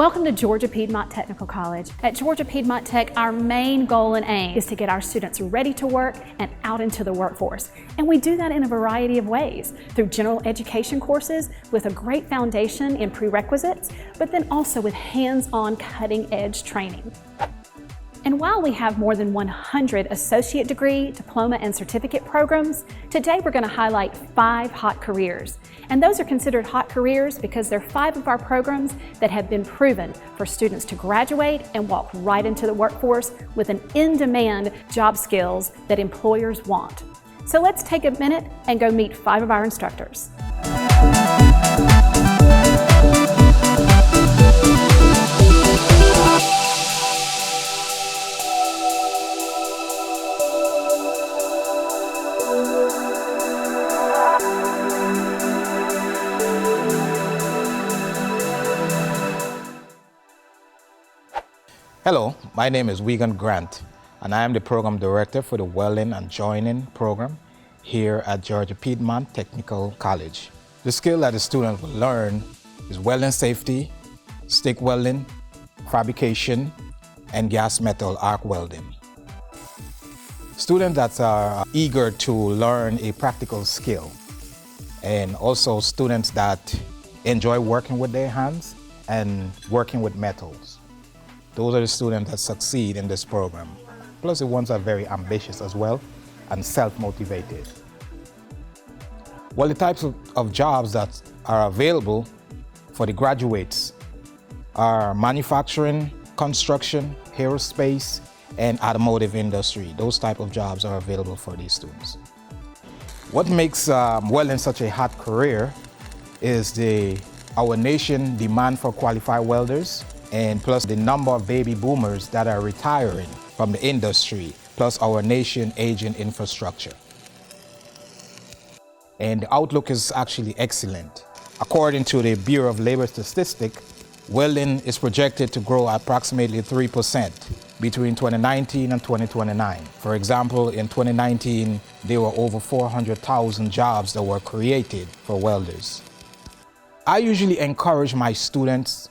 Welcome to Georgia Piedmont Technical College. At Georgia Piedmont Tech, our main goal and aim is to get our students ready to work and out into the workforce. And we do that in a variety of ways, through general education courses with a great foundation in prerequisites, but then also with hands-on cutting-edge training. And while we have more than 100 associate degree, diploma, and certificate programs, today we're going to highlight 5 hot careers. And those are considered hot careers because they're 5 of our programs that have been proven for students to graduate and walk right into the workforce with an in-demand job skills that employers want. So let's take a minute and go meet 5 of our instructors. Hello, my name is Wigan Grant, and I am the Program Director for the Welding and Joining program here at Georgia Piedmont Technical College. The skill that the students will learn is welding safety, stick welding, fabrication, and gas metal arc welding. Students that are eager to learn a practical skill, and also students that enjoy working with their hands and working with metals. Those are the students that succeed in this program. Plus the ones that are very ambitious as well and self-motivated. Well, the types of jobs that are available for the graduates are manufacturing, construction, aerospace, and automotive industry. Those type of jobs are available for these students. What makes welding such a hot career is our nation demand for qualified welders, and plus the number of baby boomers that are retiring from the industry, plus our nation aging infrastructure. And the outlook is actually excellent. According to the Bureau of Labor Statistics, welding is projected to grow approximately 3% between 2019 and 2029. For example, in 2019, there were over 400,000 jobs that were created for welders. I usually encourage my students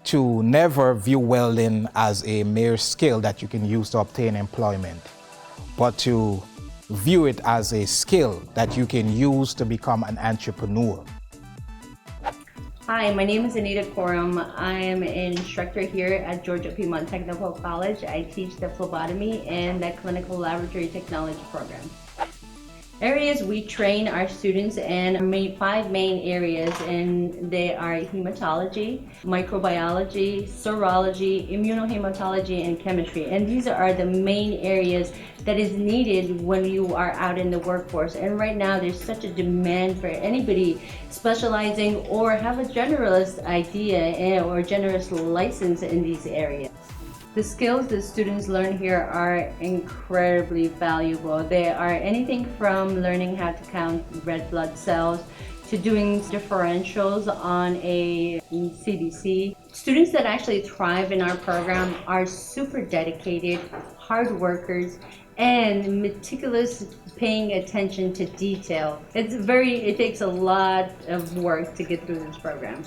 to never view welding as a mere skill that you can use to obtain employment, but to view it as a skill that you can use to become an entrepreneur. Hi, my name is Anita Corum. I am an instructor here at Georgia Piedmont Technical College. I teach the phlebotomy and the clinical laboratory technology program. Areas we train our students in are 5 main areas, and they are hematology, microbiology, serology, immunohematology, and chemistry. And these are the main areas that is needed when you are out in the workforce. And right now there's such a demand for anybody specializing or have a generalist idea or generous license in these areas. The skills that students learn here are incredibly valuable. They are anything from learning how to count red blood cells to doing differentials on a CDC. Students that actually thrive in our program are super dedicated, hard workers, and meticulous, paying attention to detail. It takes a lot of work to get through this program.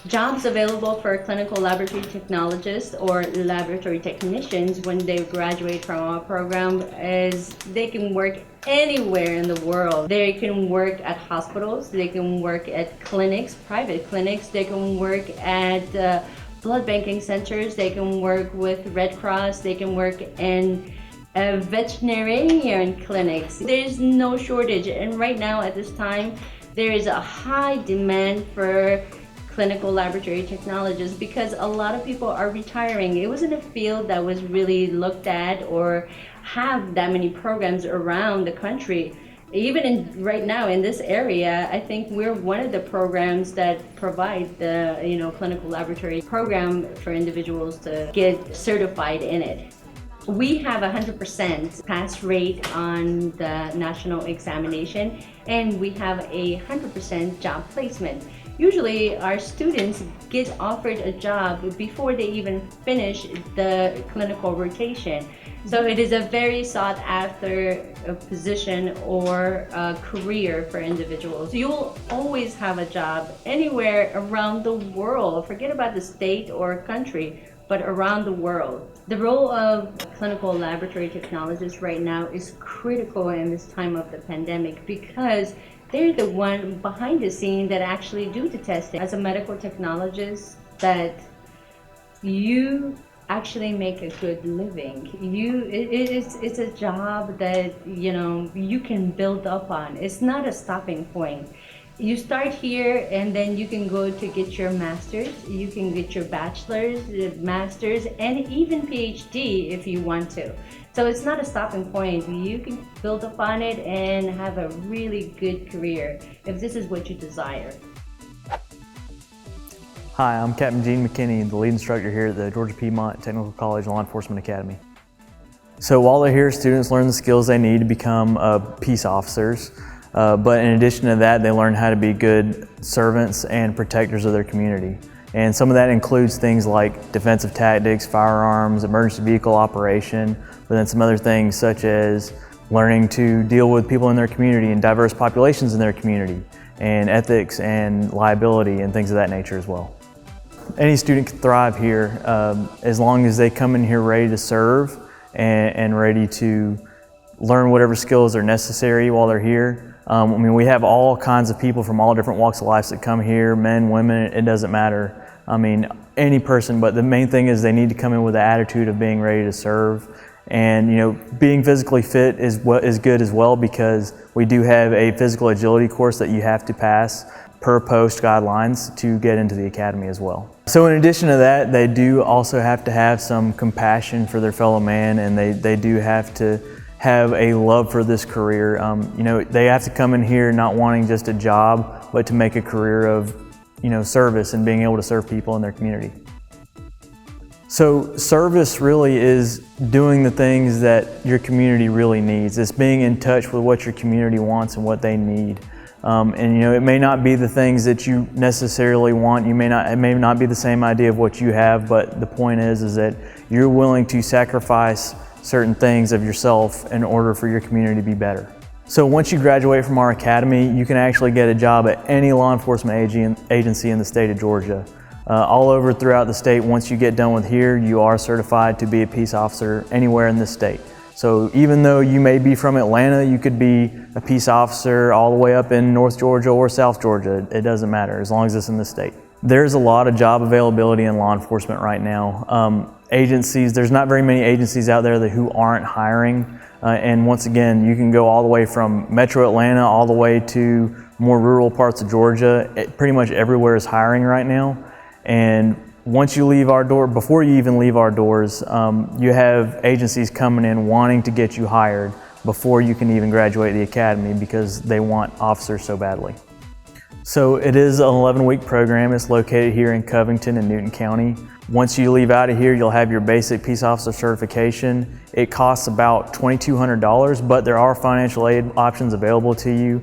Jobs available for clinical laboratory technologists or laboratory technicians when they graduate from our program is they can work anywhere in the world. They can work at hospitals, they can work at clinics, private clinics, they can work at blood banking centers, they can work with Red Cross, they can work in veterinarian clinics. There's no shortage, and right now at this time there is a high demand for clinical laboratory technologists because a lot of people are retiring. It wasn't a field that was really looked at or have that many programs around the country. Even right now in this area, I think we're one of the programs that provide the clinical laboratory program for individuals to get certified in it. We have 100% pass rate on the national examination, and we have a 100% job placement. Usually our students get offered a job before they even finish the clinical rotation. So it is a very sought after position or career for individuals. You'll always have a job anywhere around the world. Forget about the state or country, but around the world. The role of clinical laboratory technologists right now is critical in this time of the pandemic because they're the one behind the scene that actually do the testing. As a medical technologist, that you actually make a good living. It's a job that you can build up on. It's not a stopping point. You start here and then you can go to get your master's, you can get your bachelor's, master's, and even PhD if you want to. So it's not a stopping point. You can build up on it and have a really good career if this is what you desire. Hi, I'm Captain Gene McKinney, the lead instructor here at the Georgia Piedmont Technical College Law Enforcement Academy. So while they're here, students learn the skills they need to become peace officers. But in addition to that, they learn how to be good servants and protectors of their community. And some of that includes things like defensive tactics, firearms, emergency vehicle operation, but then some other things such as learning to deal with people in their community and diverse populations in their community, and ethics and liability and things of that nature as well. Any student can thrive here as long as they come in here ready to serve and ready to learn whatever skills are necessary while they're here. I mean, we have all kinds of people from all different walks of life that come here, men, women, it doesn't matter. I mean, any person, but the main thing is they need to come in with the attitude of being ready to serve. And being physically fit is good as well, because we do have a physical agility course that you have to pass per post guidelines to get into the academy as well. So in addition to that, they do also have to have some compassion for their fellow man, and they do have to have a love for this career. They have to come in here not wanting just a job, but to make a career of service and being able to serve people in their community. So service really is doing the things that your community really needs. It's being in touch with what your community wants and what they need. It may not be the things that you necessarily want. It may not be the same idea of what you have, but the point is that you're willing to sacrifice certain things of yourself in order for your community to be better. So once you graduate from our academy, you can actually get a job at any law enforcement agency in the state of Georgia. All over throughout the state, once you get done with here, you are certified to be a peace officer anywhere in this state. So even though you may be from Atlanta, you could be a peace officer all the way up in North Georgia or South Georgia. It doesn't matter, as long as it's in the state. There's a lot of job availability in law enforcement right now. There's not very many agencies out there who aren't hiring. And once again, you can go all the way from Metro Atlanta all the way to more rural parts of Georgia. Pretty much everywhere is hiring right now. And once you leave our door, before you even leave our doors, you have agencies coming in wanting to get you hired before you can even graduate the academy, because they want officers so badly. So it is an 11-week program. It's located here in Covington and Newton County. Once you leave out of here, you'll have your basic peace officer certification. It costs about $2,200, but there are financial aid options available to you.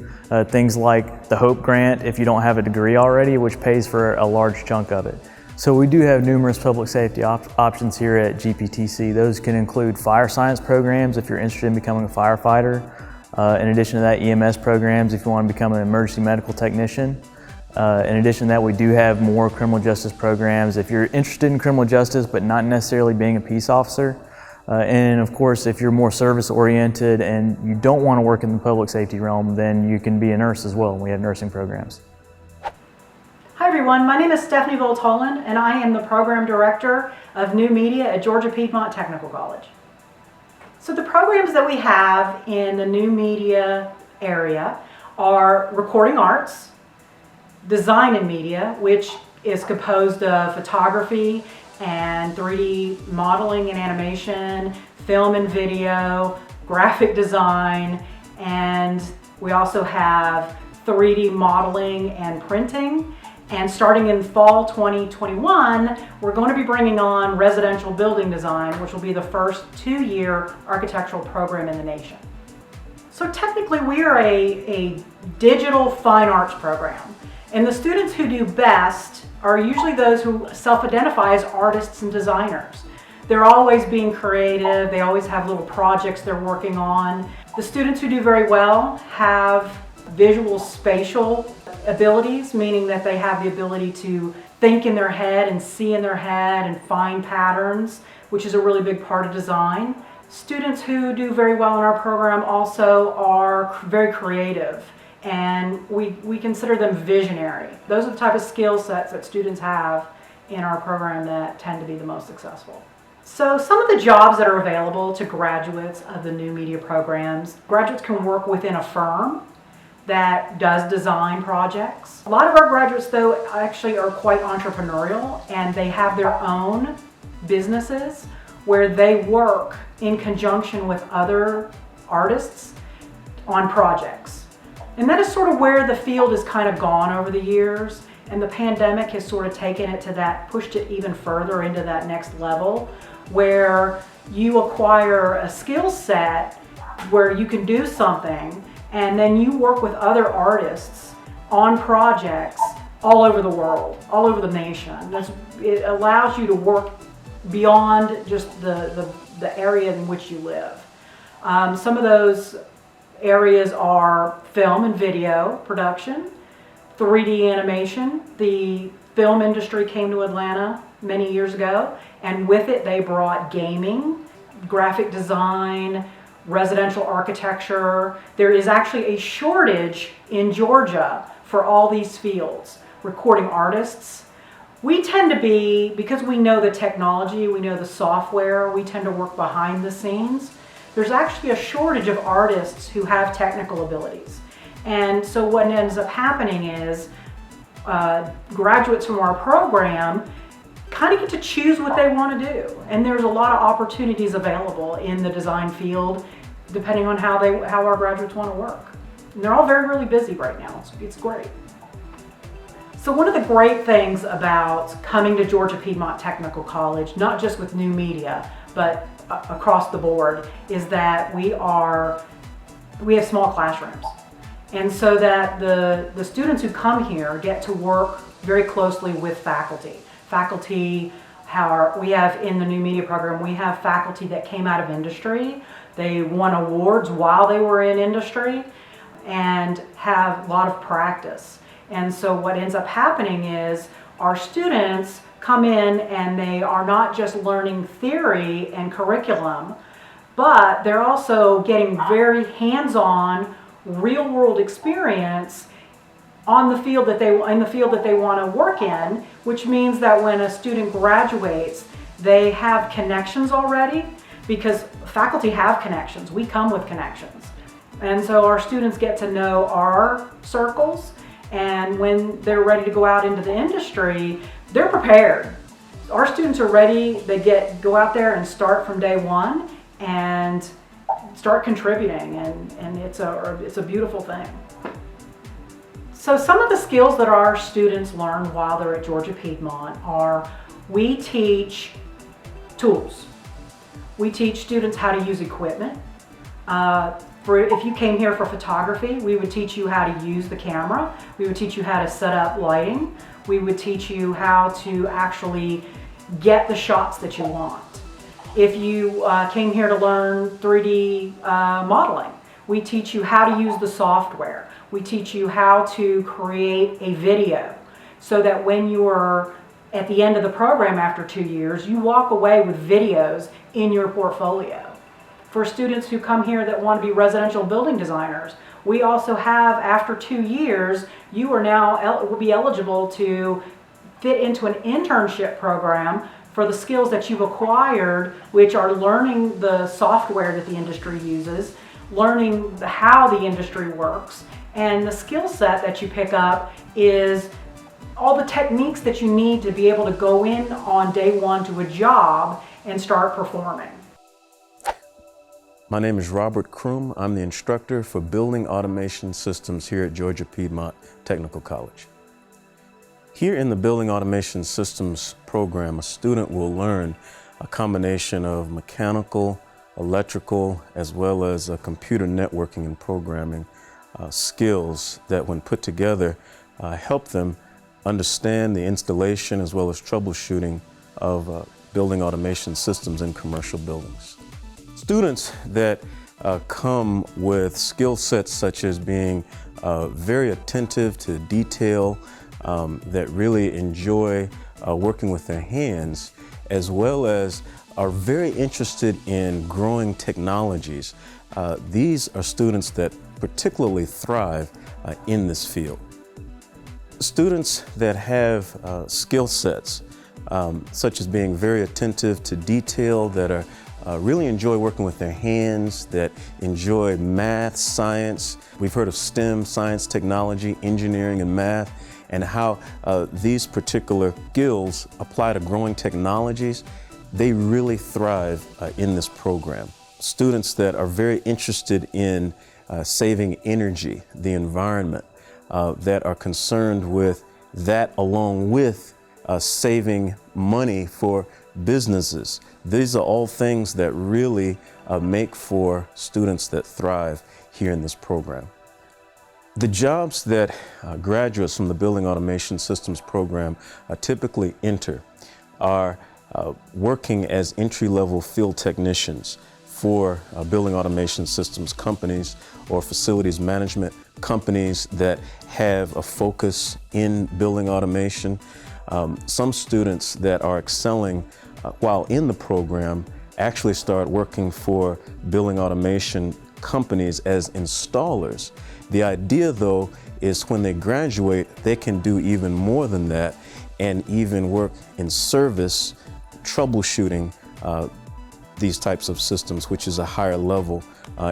Things like the HOPE grant if you don't have a degree already, which pays for a large chunk of it. So we do have numerous public safety options here at GPTC. Those can include fire science programs if you're interested in becoming a firefighter. In addition to that, EMS programs if you want to become an emergency medical technician. In addition to that, we do have more criminal justice programs if you're interested in criminal justice but not necessarily being a peace officer. And of course, if you're more service oriented and you don't want to work in the public safety realm, then you can be a nurse as well. We have nursing programs. Hi everyone, my name is Stephanie Voltolan and I am the Program Director of New Media at Georgia Piedmont Technical College. So the programs that we have in the new media area are recording arts, design and media, which is composed of photography and 3D modeling and animation, film and video, graphic design, and we also have 3D modeling and printing. And starting in fall 2021, we're going to be bringing on residential building design, which will be the first 2-year architectural program in the nation. So technically we are a digital fine arts program. And the students who do best are usually those who self-identify as artists and designers. They're always being creative, they always have little projects they're working on. The students who do very well have visual spatial abilities, meaning that they have the ability to think in their head and see in their head and find patterns, which is a really big part of design. Students who do very well in our program also are very creative, and we consider them visionary. Those are the type of skill sets that students have in our program that tend to be the most successful. So some of the jobs that are available to graduates of the new media programs, graduates can work within a firm that does design projects. A lot of our graduates, though, actually are quite entrepreneurial, and they have their own businesses where they work in conjunction with other artists on projects. And that is sort of where the field has kind of gone over the years, and the pandemic has sort of taken it to that, pushed it even further into that next level, where you acquire a skill set where you can do something and then you work with other artists on projects all over the world, all over the nation. It allows you to work beyond just the area in which you live. Some of those areas are film and video production, 3D animation. The film industry came to Atlanta many years ago, and with it they brought gaming, graphic design, residential architecture. There is actually a shortage in Georgia for all these fields. Recording artists. We tend to be, because we know the technology, we know the software, we tend to work behind the scenes. There's actually a shortage of artists who have technical abilities. And so what ends up happening is graduates from our program kind of get to choose what they want to do. And there's a lot of opportunities available in the design field depending on how our graduates want to work. And they're all very, really busy right now. It's great. So one of the great things about coming to Georgia Piedmont Technical College, not just with new media, but across the board, is that we have small classrooms. And so that the students who come here get to work very closely with faculty. We have in the new media program, we have faculty that came out of industry. They won awards while they were in industry and have a lot of practice. And so what ends up happening is our students come in and they are not just learning theory and curriculum, but they're also getting very hands-on, real-world experience in the field that they want to work in, which means that when a student graduates, they have connections already, because faculty have connections. We come with connections. And so our students get to know our circles, and when they're ready to go out into the industry, they're prepared. Our students are ready. They go out there and start from day one and start contributing, and it's a beautiful thing. So some of the skills that our students learn while they're at Georgia Piedmont are, we teach tools. We teach students how to use equipment. If you came here for photography, we would teach you how to use the camera. We would teach you how to set up lighting. We would teach you how to actually get the shots that you want. If you came here to learn 3D modeling, we teach you how to use the software. We teach you how to create a video so that when you're at the end of the program after 2 years, you walk away with videos in your portfolio. For students who come here that want to be residential building designers, we also have, after 2 years, you are now will be eligible to fit into an internship program for the skills that you've acquired, which are learning the software that the industry uses, learning how the industry works, and the skill set that you pick up is all the techniques that you need to be able to go in on day one to a job and start performing. My name is Robert Kroom. I'm the instructor for Building Automation Systems here at Georgia Piedmont Technical College. Here in the Building Automation Systems program, a student will learn a combination of mechanical, electrical, as well as computer networking and programming skills that, when put together, help them understand the installation as well as troubleshooting of building automation systems in commercial buildings. Students that come with skill sets such as being very attentive to detail, that really enjoy working with their hands, as well as are very interested in growing technologies. These are students that particularly thrive in this field. Students that have skill sets such as being very attentive to detail, that are really enjoy working with their hands, that enjoy math, science. We've heard of STEM, science, technology, engineering, and math, and how these particular skills apply to growing technologies. They really thrive in this program. Students that are very interested in saving energy, the environment, that are concerned with that along with saving money for businesses. These are all things that really make for students that thrive here in this program. The jobs that graduates from the Building Automation Systems program typically enter are working as entry-level field technicians for building automation systems companies or facilities management companies that have a focus in building automation. Some students that are excelling while in the program actually start working for building automation companies as installers. The idea, though, is when they graduate, they can do even more than that and even work in service, troubleshooting these types of systems, which is a higher level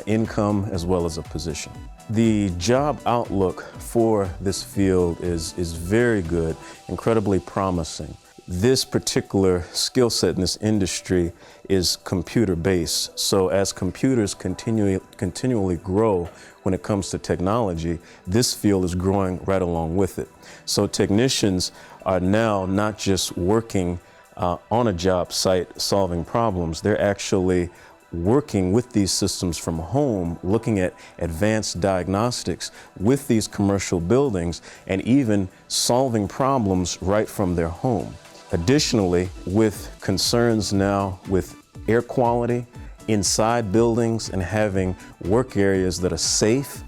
income as well as a position. The job outlook for this field is very good, incredibly promising. This particular skill set in this industry is computer-based. So as computers continually grow when it comes to technology, this field is growing right along with it. So technicians are now not just working on a job site solving problems, they're actually working with these systems from home, looking at advanced diagnostics with these commercial buildings, and even solving problems right from their home. Additionally, with concerns now with air quality inside buildings and having work areas that are safe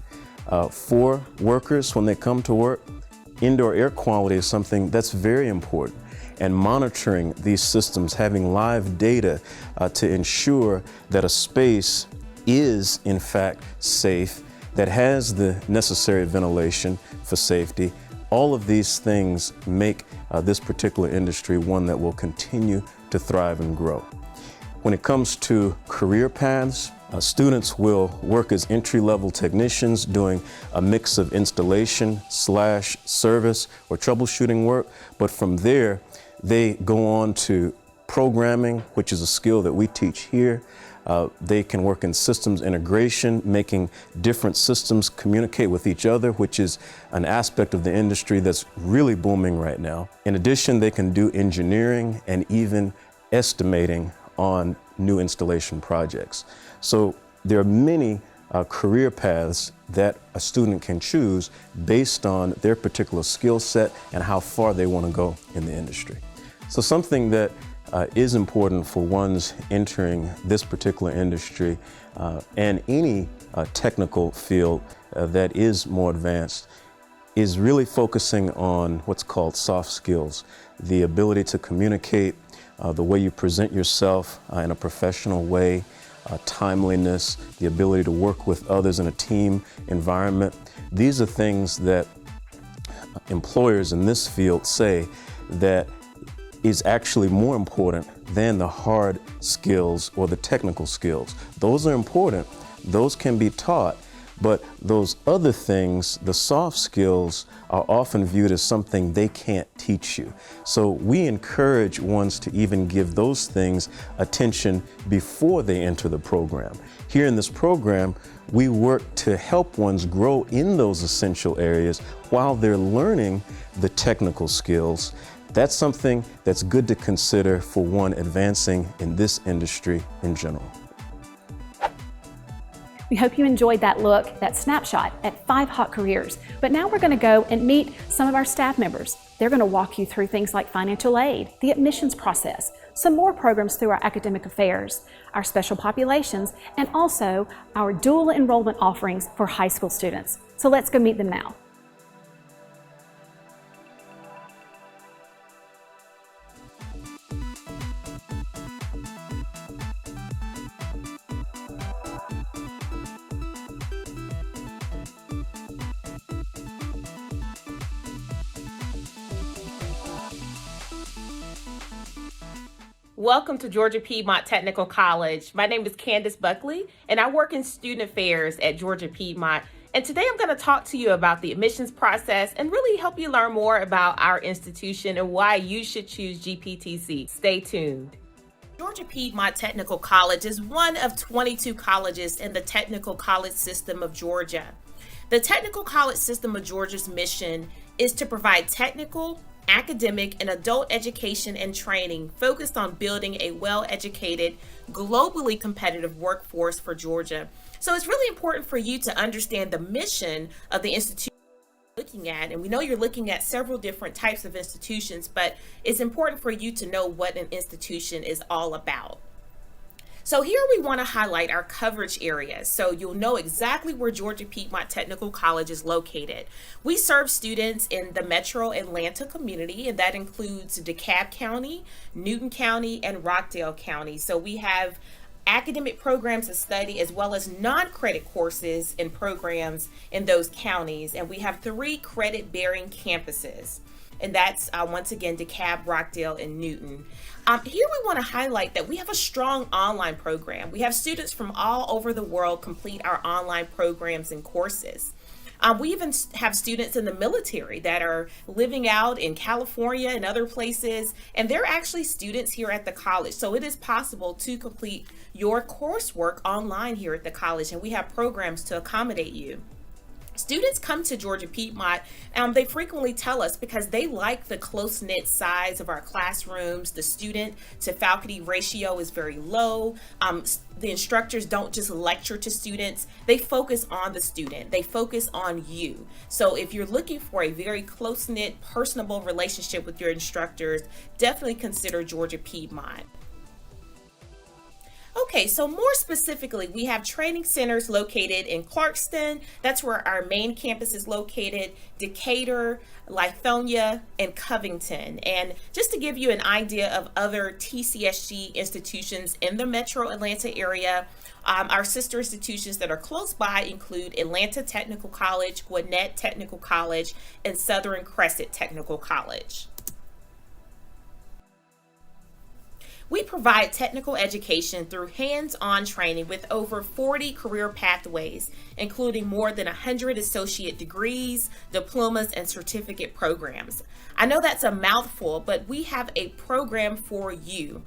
for workers when they come to work, indoor air quality is something that's very important. And monitoring these systems, having live data to ensure that a space is in fact safe, that has the necessary ventilation for safety. All of these things make this particular industry one that will continue to thrive and grow. When it comes to career paths, students will work as entry-level technicians doing a mix of installation / service or troubleshooting work, but from there they go on to programming, which is a skill that we teach here. They can work in systems integration, making different systems communicate with each other, which is an aspect of the industry that's really booming right now. In addition, they can do engineering and even estimating on new installation projects. So there are many career paths that a student can choose based on their particular skill set and how far they want to go in the industry. So something that is important for ones entering this particular industry and any technical field that is more advanced is really focusing on what's called soft skills, the ability to communicate, the way you present yourself in a professional way, timeliness, the ability to work with others in a team environment. These are things that employers in this field say that is actually more important than the hard skills or the technical skills. Those are important, those can be taught, but those other things, the soft skills, are often viewed as something they can't teach you. So we encourage ones to even give those things attention before they enter the program. Here in this program, we work to help ones grow in those essential areas while they're learning the technical skills. That's something that's good to consider for one advancing in this industry in general. We hope you enjoyed that look, that snapshot at 5 hot careers. But now we're going to go and meet some of our staff members. They're going to walk you through things like financial aid, the admissions process, some more programs through our academic affairs, our special populations, and also our dual enrollment offerings for high school students. So let's go meet them now. Welcome to Georgia Piedmont Technical College. My name is Candace Buckley, and I work in student affairs at Georgia Piedmont. And today I'm going to talk to you about the admissions process and really help you learn more about our institution and why you should choose GPTC. Stay tuned. Georgia Piedmont Technical College is one of 22 colleges in the technical college system of Georgia. The technical college system of Georgia's mission is to provide technical, academic, and adult education and training focused on building a well-educated, globally competitive workforce for Georgia. So it's really important for you to understand the mission of the institution you're looking at. And we know you're looking at several different types of institutions, but it's important for you to know what an institution is all about. So here we want to highlight our coverage areas so you'll know exactly where Georgia Piedmont Technical College is located. We serve students in the metro Atlanta community, and that includes DeKalb County, Newton County, and Rockdale County. So we have academic programs of study as well as non-credit courses and programs in those counties. And we have 3 credit-bearing campuses. And that's, once again, DeKalb, Rockdale, and Newton. Here we want to highlight that we have a strong online program. We have students from all over the world complete our online programs and courses. We even have students in the military that are living out in California and other places, and they're actually students here at the college. So it is possible to complete your coursework online here at the college, and we have programs to accommodate you. Students come to Georgia Piedmont, they frequently tell us because they like the close-knit size of our classrooms. The student to faculty ratio is very low. The instructors don't just lecture to students, they focus on the student, they focus on you. So if you're looking for a very close-knit, personable relationship with your instructors, definitely consider Georgia Piedmont. Okay, so more specifically, we have training centers located in Clarkston. That's where our main campus is located, Decatur, Lithonia, and Covington. And just to give you an idea of other TCSG institutions in the metro Atlanta area, our sister institutions that are close by include Atlanta Technical College, Gwinnett Technical College, and Southern Crescent Technical College. We provide technical education through hands-on training with over 40 career pathways, including more than 100 associate degrees, diplomas, and certificate programs. I know that's a mouthful, but we have a program for you.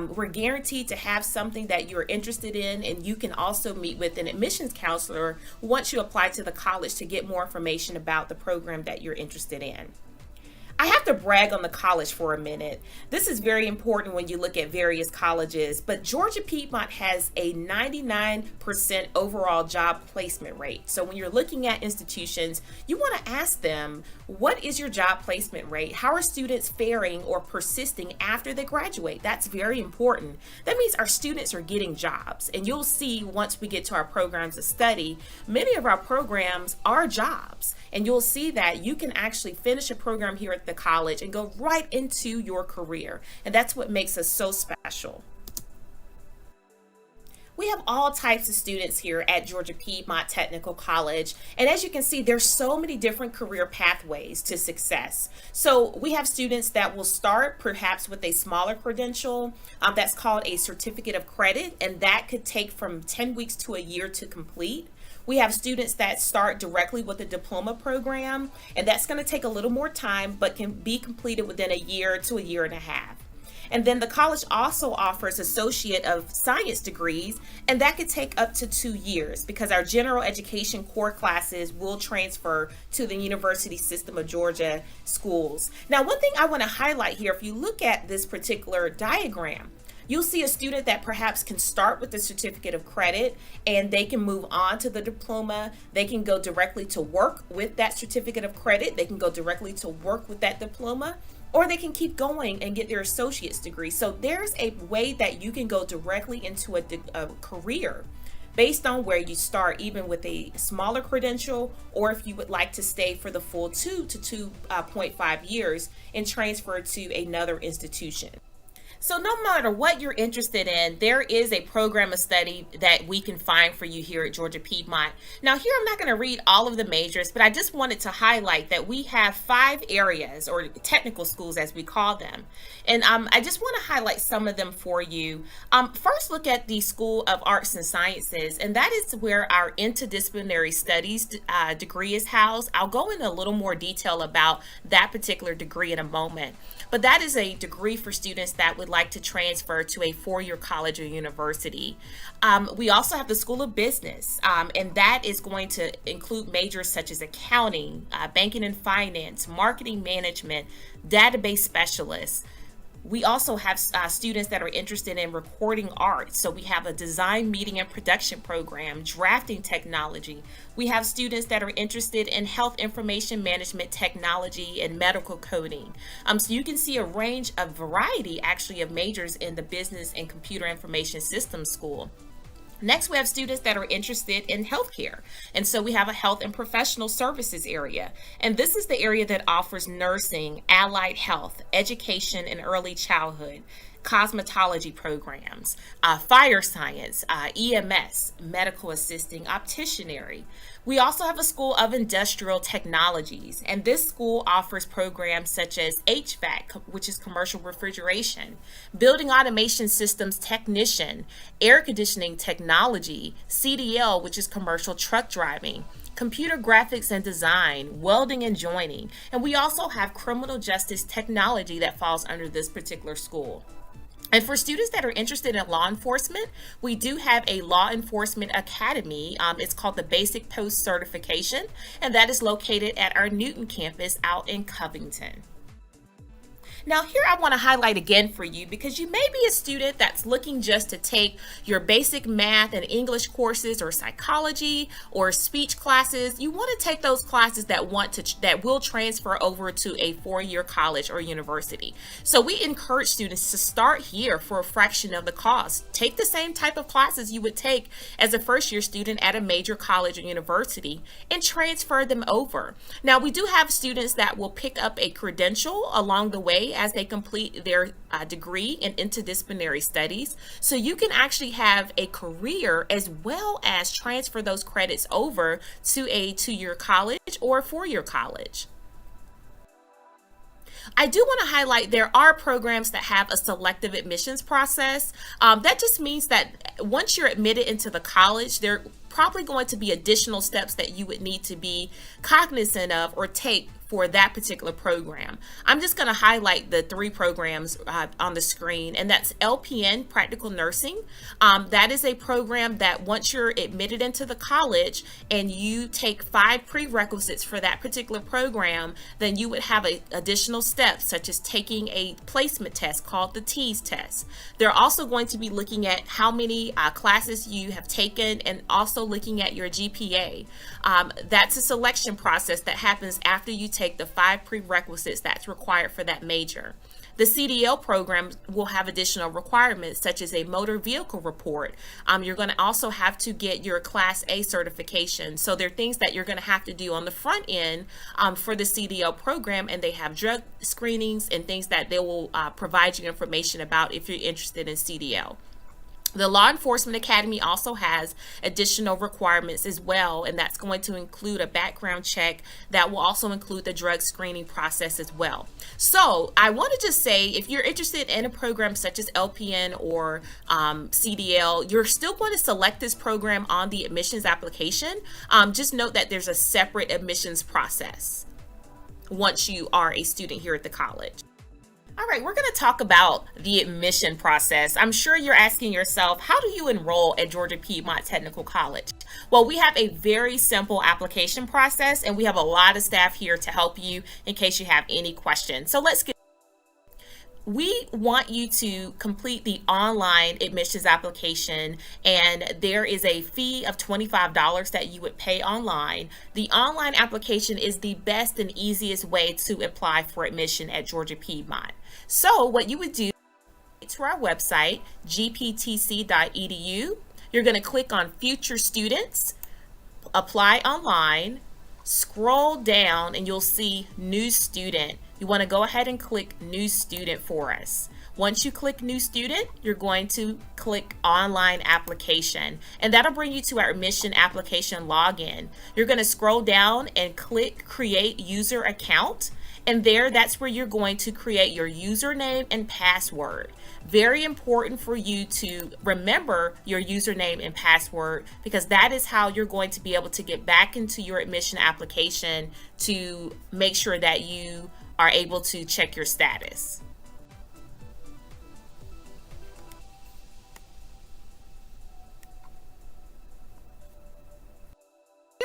We're guaranteed to have something that you're interested in, and you can also meet with an admissions counselor once you apply to the college to get more information about the program that you're interested in. I have to brag on the college for a minute. This is very important when you look at various colleges, but Georgia Piedmont has a 99% overall job placement rate. So when you're looking at institutions, you want to ask them, what is your job placement rate? How are students faring or persisting after they graduate? That's very important. That means our students are getting jobs. And you'll see once we get to our programs of study, many of our programs are jobs. And you'll see that you can actually finish a program here at the college and go right into your career. And that's what makes us so special. We have all types of students here at Georgia Piedmont Technical College. And as you can see, there's so many different career pathways to success. So we have students that will start perhaps with a smaller credential that's called a certificate of credit, and that could take from 10 weeks to a year to complete. We have students that start directly with a diploma program, and that's going to take a little more time, but can be completed within a year to a year and a half. And then the college also offers Associate of Science degrees, and that could take up to 2 years because our general education core classes will transfer to the University System of Georgia schools. Now, one thing I want to highlight here, if you look at this particular diagram, You'll see a student that perhaps can start with the certificate of credit and they can move on to the diploma. They can go directly to work with that certificate of credit. They can go directly to work with that diploma, or they can keep going and get their associate's degree. So there's a way that you can go directly into a career based on where you start, even with a smaller credential, or if you would like to stay for the full 2 to 2.5 years and transfer to another institution. So no matter what you're interested in, there is a program of study that we can find for you here at Georgia Piedmont. Now here, I'm not going to read all of the majors, but I just wanted to highlight that we have 5 areas, or technical schools as we call them. And I just want to highlight some of them for you. First, look at the School of Arts and Sciences, and that is where our interdisciplinary studies degree is housed. I'll go into a little more detail about that particular degree in a moment. But that is a degree for students that would like to transfer to a 4-year college or university. We also have the School of Business, and that is going to include majors such as accounting, banking and finance, marketing management, database specialists. We also have students that are interested in recording art. So we have a design, meeting, and production program, drafting technology. We have students that are interested in health information management technology and medical coding. So you can see a range of variety actually of majors in the Business and Computer Information Systems School. Next, we have students that are interested in healthcare. And so we have a health and professional services area. And this is the area that offers nursing, allied health, education and early childhood, cosmetology programs, fire science, EMS, medical assisting, opticianry. We also have a School of Industrial Technologies, and this school offers programs such as HVAC, which is commercial refrigeration, building automation systems technician, air conditioning technology, CDL, which is commercial truck driving, computer graphics and design, welding and joining, and we also have criminal justice technology that falls under this particular school. And for students that are interested in law enforcement, we do have a law enforcement academy. It's called the Basic Post Certification, and that is located at our Newton campus out in Covington. Now here I want to highlight again for you, because you may be a student that's looking just to take your basic math and English courses or psychology or speech classes. You want to take those classes that will transfer over to a 4-year college or university. So we encourage students to start here for a fraction of the cost. Take the same type of classes you would take as a first-year student at a major college or university and transfer them over. Now we do have students that will pick up a credential along the way as they complete their degree in interdisciplinary studies. So you can actually have a career as well as transfer those credits over to a 2-year college or a 4-year college. I do want to highlight there are programs that have a selective admissions process. That just means that once you're admitted into the college, there are probably going to be additional steps that you would need to be cognizant of or take for that particular program. I'm just going to highlight the 3 programs on the screen, and that's LPN, Practical Nursing. That is a program that once you're admitted into the college and you take 5 prerequisites for that particular program, then you would have additional steps such as taking a placement test called the TEAS test. They're also going to be looking at how many classes you have taken and also looking at your GPA. That's a selection process that happens after you take the 5 prerequisites that's required for that major. The CDL program will have additional requirements such as a motor vehicle report. You're going to also have to get your Class A certification. So there are things that you're going to have to do on the front end for the CDL program, and they have drug screenings and things that they will provide you information about if you're interested in CDL. The Law Enforcement Academy also has additional requirements as well, and that's going to include a background check that will also include the drug screening process as well. So I want to just say, if you're interested in a program such as LPN or CDL, you're still going to select this program on the admissions application. Just note that there's a separate admissions process once you are a student here at the college. All right, we're going to talk about the admission process. I'm sure you're asking yourself, how do you enroll at Georgia Piedmont Technical College? Well, we have a very simple application process, and we have a lot of staff here to help you in case you have any questions. So let's get we want you to complete the online admissions application, and there is a fee of $25 that you would pay online. The online application is the best and easiest way to apply for admission at Georgia Piedmont. So what you would do to our website, gptc.edu, you're going to click on Future Students, Apply Online, scroll down, and you'll see New Student. You want to go ahead and click New Student for us. Once you click New Student, you're going to click Online Application, and that'll bring you to our admission application login. You're going to scroll down and click Create User Account, and that's where you're going to create your username and password. Very important for you to remember your username and password, because that is how you're going to be able to get back into your admission application to make sure that you are able to check your status.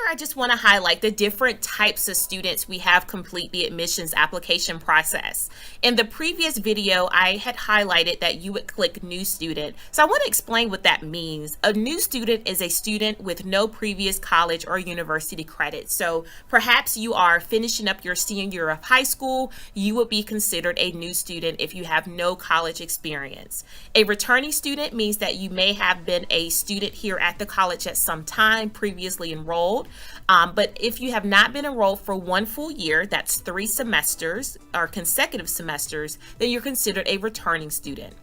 I just want to highlight the different types of students we have complete the admissions application process. In the previous video, I had highlighted that you would click New Student. So I want to explain what that means. A new student is a student with no previous college or university credit. So perhaps you are finishing up your senior year of high school, you would be considered a new student if you have no college experience. A returning student means that you may have been a student here at the college at some time, previously enrolled. But if you have not been enrolled for 1 full year, that's 3 semesters or consecutive semesters, then you're considered a returning student.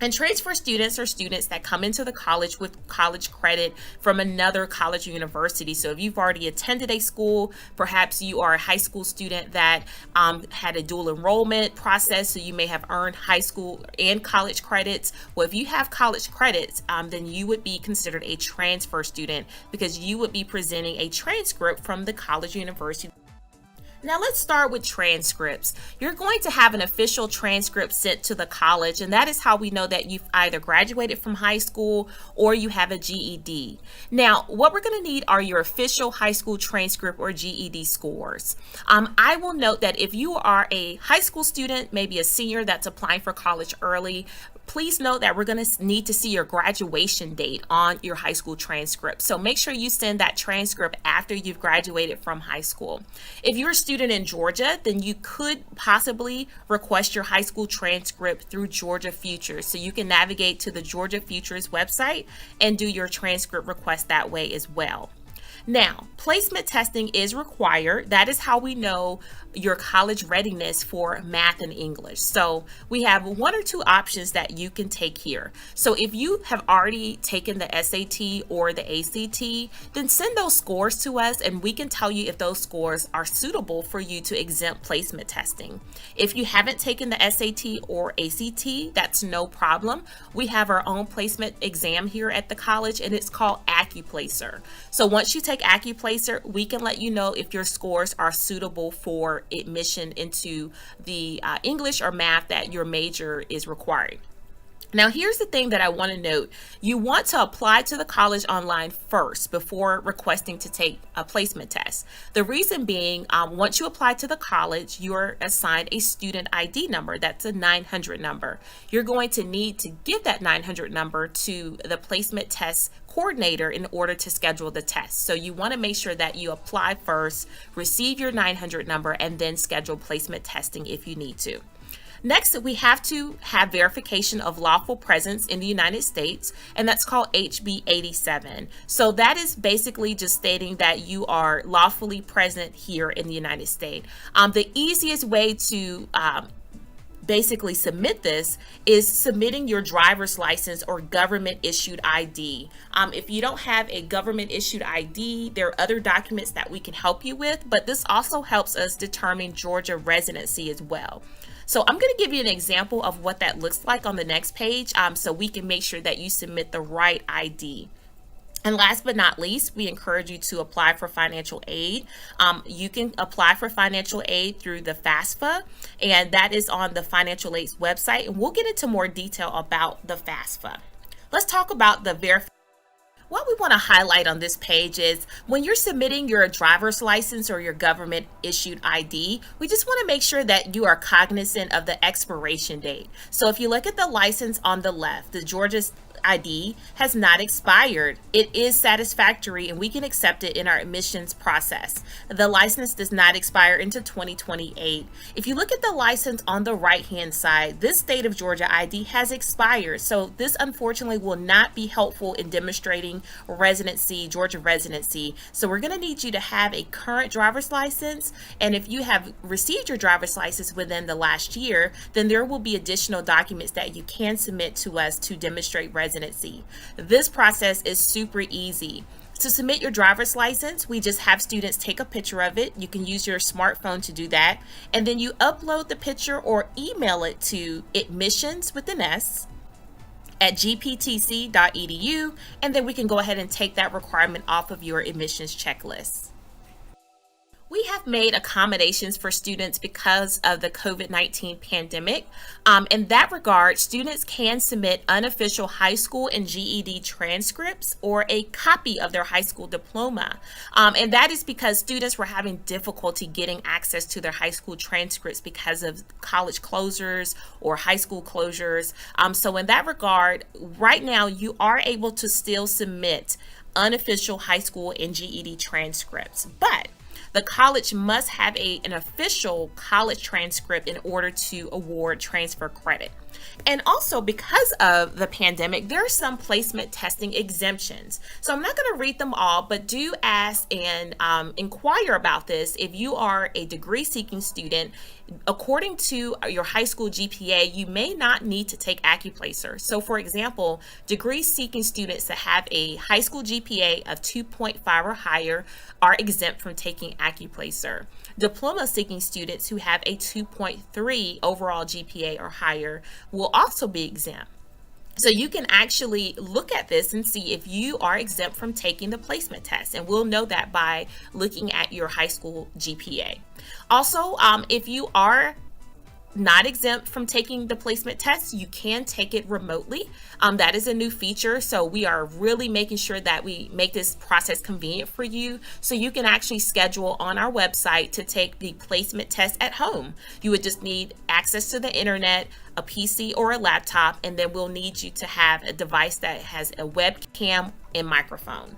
And transfer students are students that come into the college with college credit from another college or university. So if you've already attended a school, perhaps you are a high school student that had a dual enrollment process, so you may have earned high school and college credits. Well, if you have college credits, then you would be considered a transfer student, because you would be presenting a transcript from the college or university. Now let's start with transcripts. You're going to have an official transcript sent to the college, and that is how we know that you've either graduated from high school or you have a GED. Now, what we're going to need are your official high school transcript or GED scores. I will note that if you are a high school student, maybe a senior that's applying for college early, please note that we're going to need to see your graduation date on your high school transcript. So make sure you send that transcript after you've graduated from high school. If you're a student in Georgia, then you could possibly request your high school transcript through Georgia Futures. So you can navigate to the Georgia Futures website and do your transcript request that way as well. Now, placement testing is required. That is how we know your college readiness for math and English. So we have 1 or 2 options that you can take here. So if you have already taken the SAT or the ACT, then send those scores to us and we can tell you if those scores are suitable for you to exempt placement testing. If you haven't taken the SAT or ACT, that's no problem. We have our own placement exam here at the college, and it's called AccuPlacer. So once you take AccuPlacer, we can let you know if your scores are suitable for admission into the English or math that your major is requiring. Now, here's the thing that I want to note. You want to apply to the college online first before requesting to take a placement test. The reason being, once you apply to the college, you're assigned a student ID number. That's a 900 number. You're going to need to give that 900 number to the placement test coordinator in order to schedule the test. So you want to make sure that you apply first, receive your 900 number, and then schedule placement testing if you need to. Next, we have to have verification of lawful presence in the United States, and that's called HB 87. So that is basically just stating that you are lawfully present here in the United States. The easiest way to basically submit this is submitting your driver's license or government issued ID. If you don't have a government issued ID, there are other documents that we can help you with, but this also helps us determine Georgia residency as well. So I'm going to give you an example of what that looks like on the next page, so we can make sure that you submit the right ID. And last but not least, we encourage you to apply for financial aid. You can apply for financial aid through the FAFSA, and that is on the financial aid's website. And we'll get into more detail about the FAFSA. Let's talk about the verification. What we want to highlight on this page is when you're submitting your driver's license or your government issued ID, we just want to make sure that you are cognizant of the expiration date. So if you look at the license on the left, the Georgia's ID has not expired. It is satisfactory and we can accept it in our admissions process. The license does not expire into 2028. If you look at the license on the right hand side, this state of Georgia ID has expired. So this unfortunately will not be helpful in demonstrating residency, Georgia residency. So we're going to need you to have a current driver's license, and if you have received your driver's license within the last year, then there will be additional documents that you can submit to us to demonstrate residency. This process is super easy. To submit your driver's license, we just have students take a picture of it. You can use your smartphone to do that. And then you upload the picture or email it to admissions with an S at gptc.edu, and then we can go ahead and take that requirement off of your admissions checklist. We have made accommodations for students because of the COVID-19 pandemic. In that regard, students can submit unofficial high school and GED transcripts or a copy of their high school diploma. And that is because students were having difficulty getting access to their high school transcripts because of college closures or high school closures. So in that regard, right now you are able to still submit unofficial high school and GED transcripts, but the college must have an official college transcript in order to award transfer credit. And also, because of the pandemic, there are some placement testing exemptions. So I'm not going to read them all, but do ask and inquire about this if you are a degree-seeking student. According to your high school GPA, you may not need to take AccuPlacer. So for example, degree-seeking students that have a high school GPA of 2.5 or higher are exempt from taking AccuPlacer. Diploma-seeking students who have a 2.3 overall GPA or higher will also be exempt. So you can actually look at this and see if you are exempt from taking the placement test, and we'll know that by looking at your high school GPA. Also, if you are not exempt from taking the placement test, you can take it remotely. That is a new feature, so we are really making sure that we make this process convenient for you, so you can actually schedule on our website to take the placement test at home. You would just need access to the internet, a PC or a laptop, and then we'll need you to have a device that has a webcam and microphone.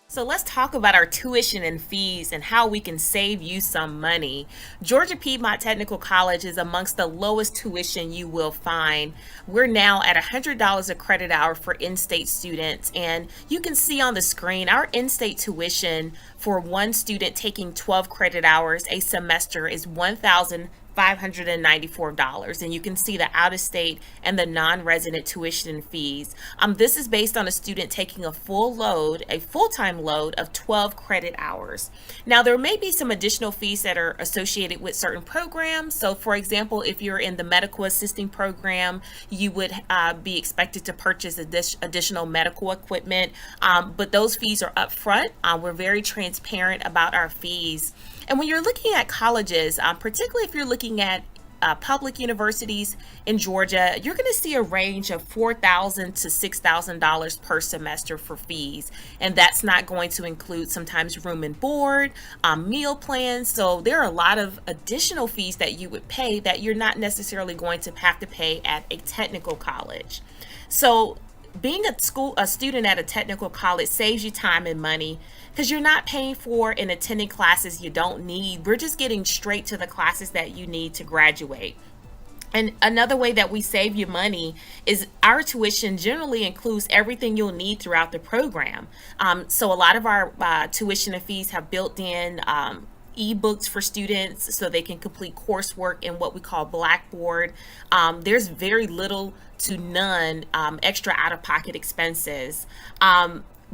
So let's talk about our tuition and fees and how we can save you some money. Georgia Piedmont Technical College is amongst the lowest tuition you will find. We're now at $100 a credit hour for in-state students, and you can see on the screen our in-state tuition for one student taking 12 credit hours a semester is $1,594, and you can see the out-of-state and the non-resident tuition fees. This is based on a student taking a full-time load of 12 credit hours. Now, there may be some additional fees that are associated with certain programs. So, for example, if you're in the medical assisting program, you would be expected to purchase additional medical equipment, but those fees are upfront. We're very transparent about our fees. And when you're looking at colleges, particularly if you're looking at public universities in Georgia, you're going to see a range of $4,000 to $6,000 per semester for fees. And that's not going to include sometimes room and board, meal plans. So there are a lot of additional fees that you would pay that you're not necessarily going to have to pay at a technical college. So being a student at a technical college saves you time and money because you're not paying for and attending classes you don't need. We're just getting straight to the classes that you need to graduate. And another way that we save you money is our tuition generally includes everything you'll need throughout the program. So a lot of our tuition and fees have built in e-books for students so they can complete coursework in what we call Blackboard. There's very little to none extra out-of-pocket expenses.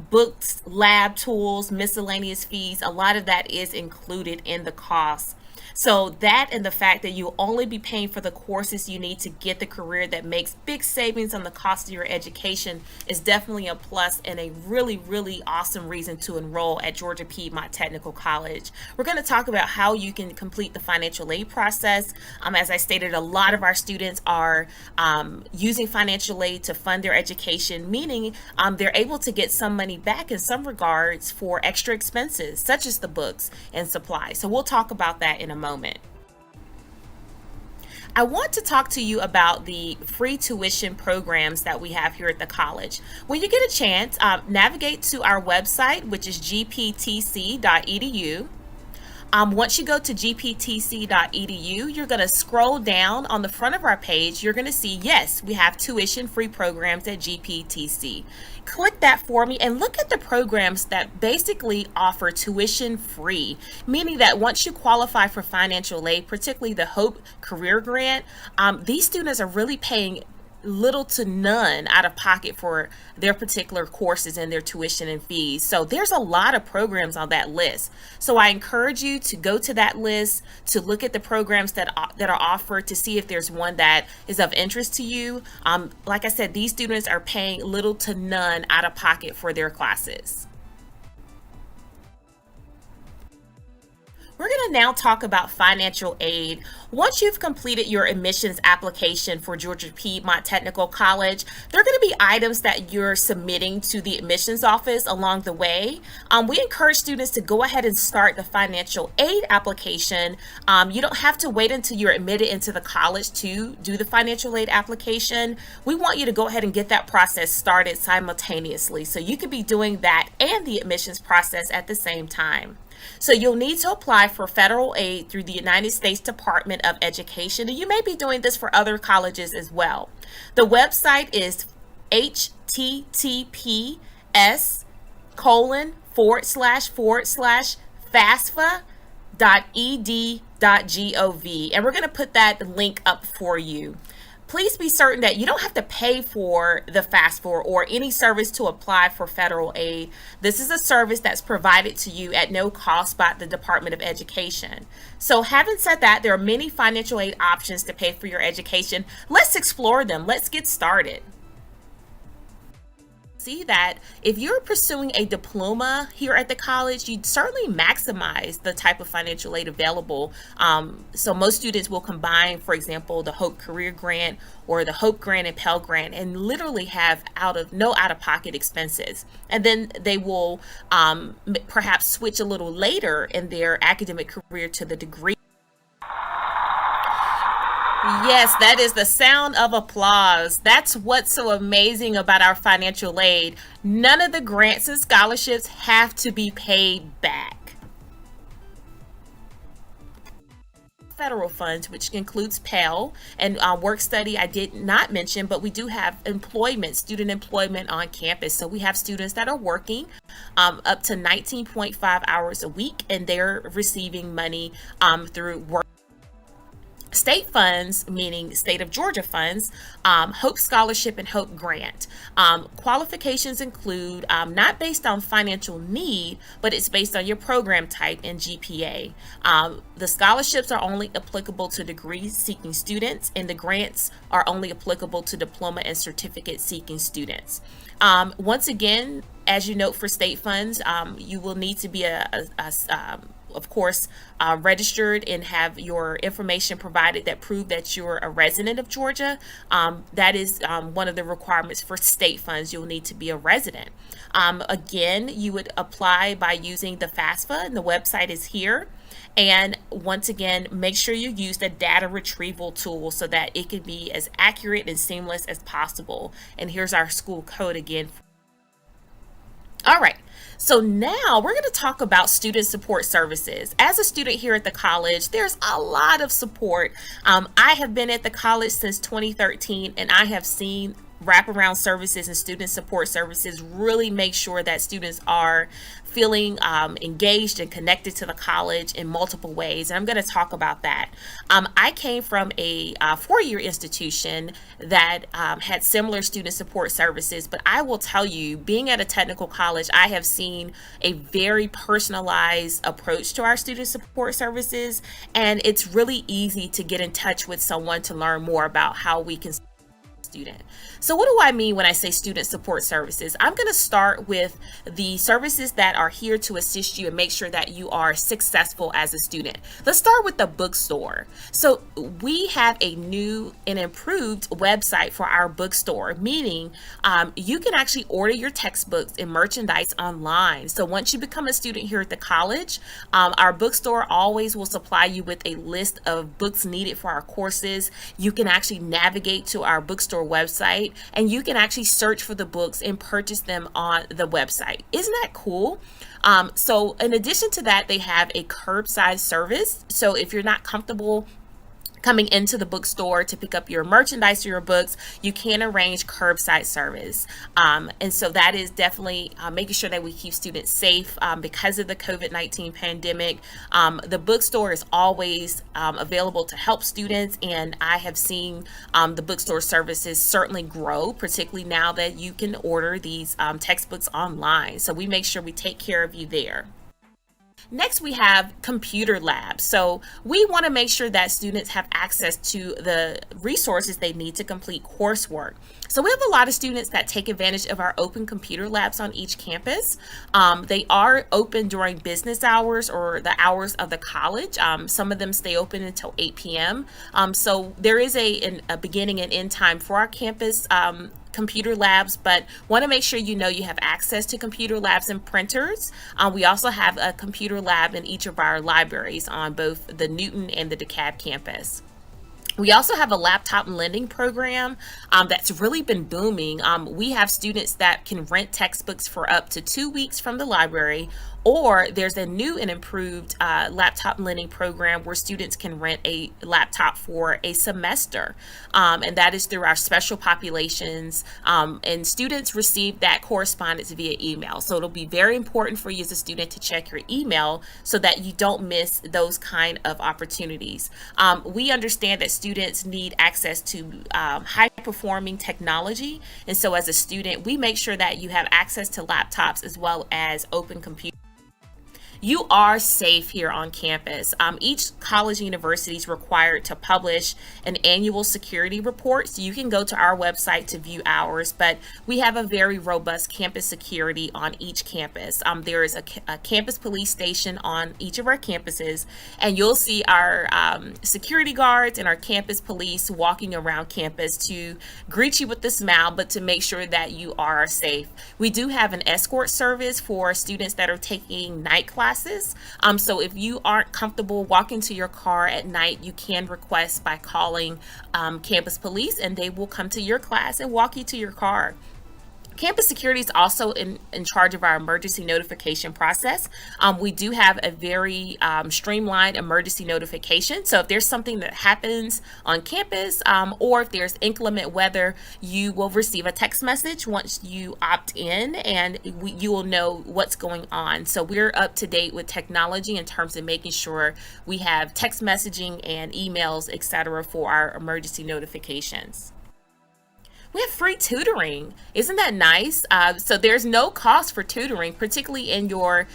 Books, lab tools, miscellaneous fees, a lot of that is included in the cost. So that and the fact that you'll only be paying for the courses you need to get the career that makes big savings on the cost of your education is definitely a plus and a really, really awesome reason to enroll at Georgia Piedmont Technical College. We're going to talk about how you can complete the financial aid process. As I stated, a lot of our students are using financial aid to fund their education, meaning they're able to get some money back in some regards for extra expenses, such as the books and supplies. So we'll talk about that in a moment. I want to talk to you about the free tuition programs that we have here at the college. When you get a chance, navigate to our website, which is gptc.edu. Once you go to gptc.edu, you're going to scroll down on the front of our page. You're going to see, yes, we have tuition-free programs at GPTC. Click that for me and look at the programs that basically offer tuition-free, meaning that once you qualify for financial aid, particularly the Hope Career Grant, these students are really paying little to none out of pocket for their particular courses and their tuition and fees. So there's a lot of programs on that list. So I encourage you to go to that list, to look at the programs that are offered, to see if there's one that is of interest to you. Like I said, these students are paying little to none out of pocket for their classes. We're going to now talk about financial aid. Once you've completed your admissions application for Georgia Piedmont Technical College, there are going to be items that you're submitting to the admissions office along the way. We encourage students to go ahead and start the financial aid application. You don't have to wait until you're admitted into the college to do the financial aid application. We want you to go ahead and get that process started simultaneously, so you could be doing that and the admissions process at the same time. So you'll need to apply for federal aid through the United States Department of Education, and you may be doing this for other colleges as well. The website is https://FAFSA.ed.gov, and we're going to put that link up for you. Please be certain that you don't have to pay for the FAFSA or any service to apply for federal aid. This is a service that's provided to you at no cost by the Department of Education. So having said that, there are many financial aid options to pay for your education. Let's explore them. Let's get started. See that if you're pursuing a diploma here at the college, you'd certainly maximize the type of financial aid available. So most students will combine, for example, the Hope Career Grant or the Hope Grant and Pell Grant, and literally have no out-of-pocket expenses. And then they will perhaps switch a little later in their academic career to the degree. Yes, that is the sound of applause. That's what's so amazing about our financial aid. None of the grants and scholarships have to be paid back. Federal funds, which includes Pell and work study, I did not mention, but we do have student employment on campus. So we have students that are working up to 19.5 hours a week, and they're receiving money through work. State funds, meaning state of Georgia funds, Hope Scholarship and Hope Grant. Qualifications include not based on financial need, but it's based on your program type and GPA. The scholarships are only applicable to degree-seeking students, and the grants are only applicable to diploma and certificate-seeking students. Once again, as you note for state funds, you will need to be of course, registered and have your information provided that prove that you're a resident of Georgia. That is one of the requirements for state funds. You'll need to be a resident. Again, you would apply by using the FAFSA, and the website is here. And once again, make sure you use the data retrieval tool so that it can be as accurate and seamless as possible. And here's our school code again. All right. So now we're going to talk about student support services. As a student here at the college, there's a lot of support. I have been at the college since 2013, and I have seen wraparound services and student support services really make sure that students are feeling engaged and connected to the college in multiple ways. And I'm going to talk about that. I came from a four-year institution that had similar student support services, but I will tell you, being at a technical college, I have seen a very personalized approach to our student support services, and it's really easy to get in touch with someone to learn more about how we can student. So what do I mean when I say student support services? I'm going to start with the services that are here to assist you and make sure that you are successful as a student. Let's start with the bookstore. So we have a new and improved website for our bookstore, meaning you can actually order your textbooks and merchandise online. So once you become a student here at the college, our bookstore always will supply you with a list of books needed for our courses. You can actually navigate to our bookstore website, and you can actually search for the books and purchase them on the website. Isn't that cool? So in addition to that, they have a curbside service. So if you're not comfortable coming into the bookstore to pick up your merchandise or your books, you can arrange curbside service. And so that is definitely making sure that we keep students safe because of the COVID-19 pandemic. The bookstore is always available to help students, and I have seen the bookstore services certainly grow, particularly now that you can order these textbooks online. So we make sure we take care of you there. Next, we have computer labs. So we want to make sure that students have access to the resources they need to complete coursework. So we have a lot of students that take advantage of our open computer labs on each campus. They are open during business hours or the hours of the college. Some of them stay open until 8 p.m. So there is a beginning and end time for our campus computer labs, but want to make sure you know you have access to computer labs and printers. We also have a computer lab in each of our libraries on both the Newton and the DeKalb campus. We also have a laptop lending program that's really been booming. We have students that can rent textbooks for up to 2 weeks from the library, or there's a new and improved laptop lending program where students can rent a laptop for a semester, and that is through our special populations, and students receive that correspondence via email. So it'll be very important for you as a student to check your email so that you don't miss those kind of opportunities. We understand that students need access to high-performing technology, and so as a student, we make sure that you have access to laptops as well as open computers. You are safe here on campus. Each college and university is required to publish an annual security report, so you can go to our website to view ours, but we have a very robust campus security on each campus. There is a campus police station on each of our campuses, and you'll see our security guards and our campus police walking around campus to greet you with a smile, but to make sure that you are safe. We do have an escort service for students that are taking night classes. So if you aren't comfortable walking to your car at night, you can request by calling campus police, and they will come to your class and walk you to your car. Campus security is also in charge of our emergency notification process. We do have a very streamlined emergency notification. So if there's something that happens on campus, or if there's inclement weather, you will receive a text message once you opt in, and you will know what's going on. So we're up to date with technology in terms of making sure we have text messaging and emails, etc., for our emergency notifications. We have free tutoring. Isn't that nice? So there's no cost for tutoring, particularly in your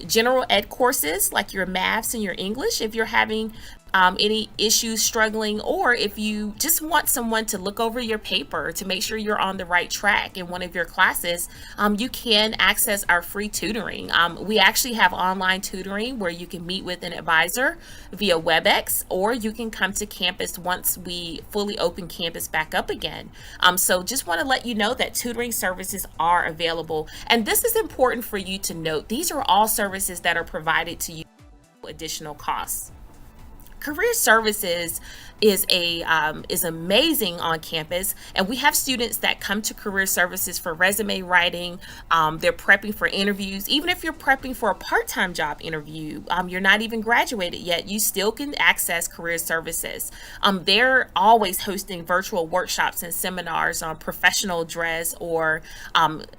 general ed courses like your maths and your English. If you're having any issues struggling, or if you just want someone to look over your paper to make sure you're on the right track in one of your classes, you can access our free tutoring. We actually have online tutoring where you can meet with an advisor via WebEx, or you can come to campus once we fully open campus back up again. So just want to let you know that tutoring services are available, and this is important for you to note. These are all services that are provided to you at additional costs. Career Services is amazing on campus, and we have students that come to Career Services for resume writing. They're prepping for interviews. Even if you're prepping for a part-time job interview, you're not even graduated yet, you still can access Career Services. They're always hosting virtual workshops and seminars on professional dress or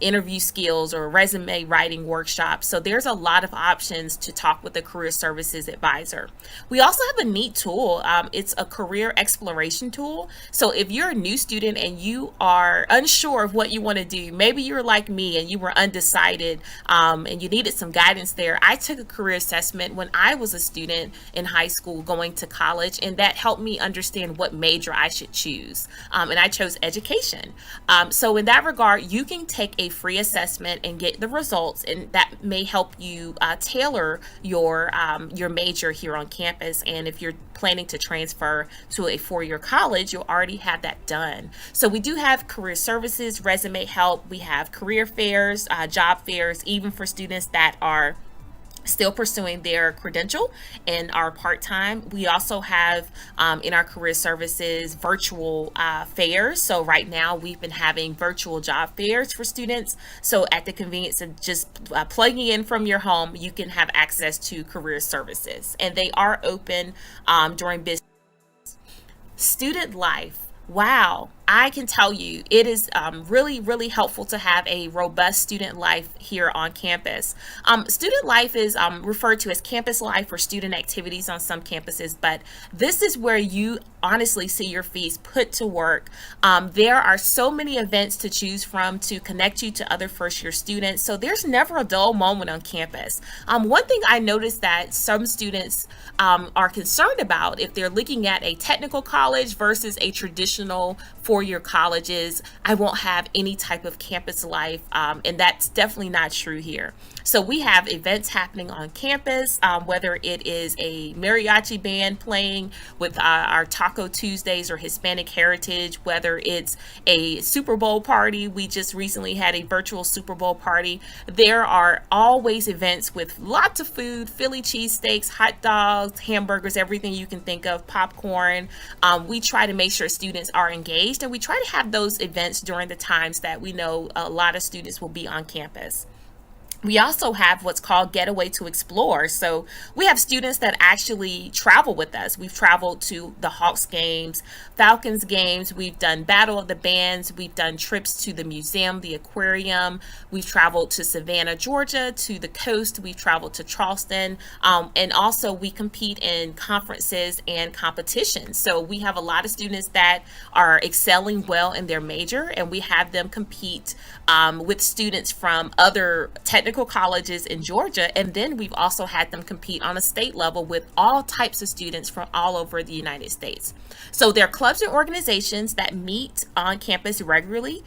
interview skills or resume writing workshops. So there's a lot of options to talk with a Career Services advisor. We also have a neat tool. It's a career exploration tool. So if you're a new student and you are unsure of what you want to do, maybe you're like me and you were undecided and you needed some guidance there. I took a career assessment when I was a student in high school going to college, and that helped me understand what major I should choose. And I chose education. So in that regard, you can take a free assessment and get the results, and that may help you tailor your major here on campus. And if you're planning to transfer to a four-year college, you'll already have that done. So we do have Career Services, resume help. We have career fairs, job fairs, even for students that are still pursuing their credential and are part-time. We also have in our Career Services virtual fairs. So right now we've been having virtual job fairs for students. So at the convenience of just plugging in from your home, you can have access to Career Services, and they are open during business. Student life. Wow, I can tell you it is really, really helpful to have a robust student life here on campus. Student life is referred to as campus life or student activities on some campuses, but this is where you honestly see your fees put to work. There are so many events to choose from to connect you to other first-year students, so there's never a dull moment on campus. One thing I noticed that some students are concerned about if they're looking at a technical college versus a traditional four-year colleges, I won't have any type of campus life, and that's definitely not true here. So we have events happening on campus, whether it is a mariachi band playing with our Taco Tuesdays or Hispanic Heritage, whether it's a Super Bowl party. We just recently had a virtual Super Bowl party. There are always events with lots of food, Philly cheesesteaks, hot dogs, hamburgers, everything you can think of, popcorn. We try to make sure students are engaged, and we try to have those events during the times that we know a lot of students will be on campus. We also have what's called Getaway to Explore. So we have students that actually travel with us. We've traveled to the Hawks games, Falcons games. We've done Battle of the Bands. We've done trips to the museum, the aquarium. We've traveled to Savannah, Georgia, to the coast. We've traveled to Charleston. And also we compete in conferences and competitions. So we have a lot of students that are excelling well in their major, and we have them compete with students from other technical colleges in Georgia, and then we've also had them compete on a state level with all types of students from all over the United States. So there are clubs and organizations that meet on campus regularly.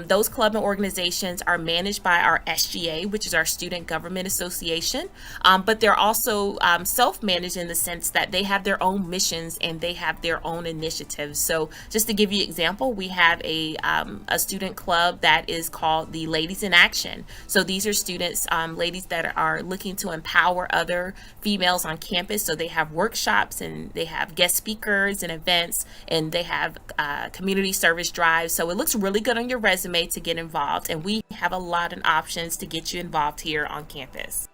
Those clubs and organizations are managed by our SGA, which is our Student Government Association, but they're also self-managed in the sense that they have their own missions and they have their own initiatives. So just to give you an example, we have a student club that is called the Ladies in Action. So these are students, ladies that are looking to empower other females on campus. So they have workshops and they have guest speakers and events, and they have community service drives. So it looks really good on your resume to get involved, and we have a lot of options to get you involved here on campus.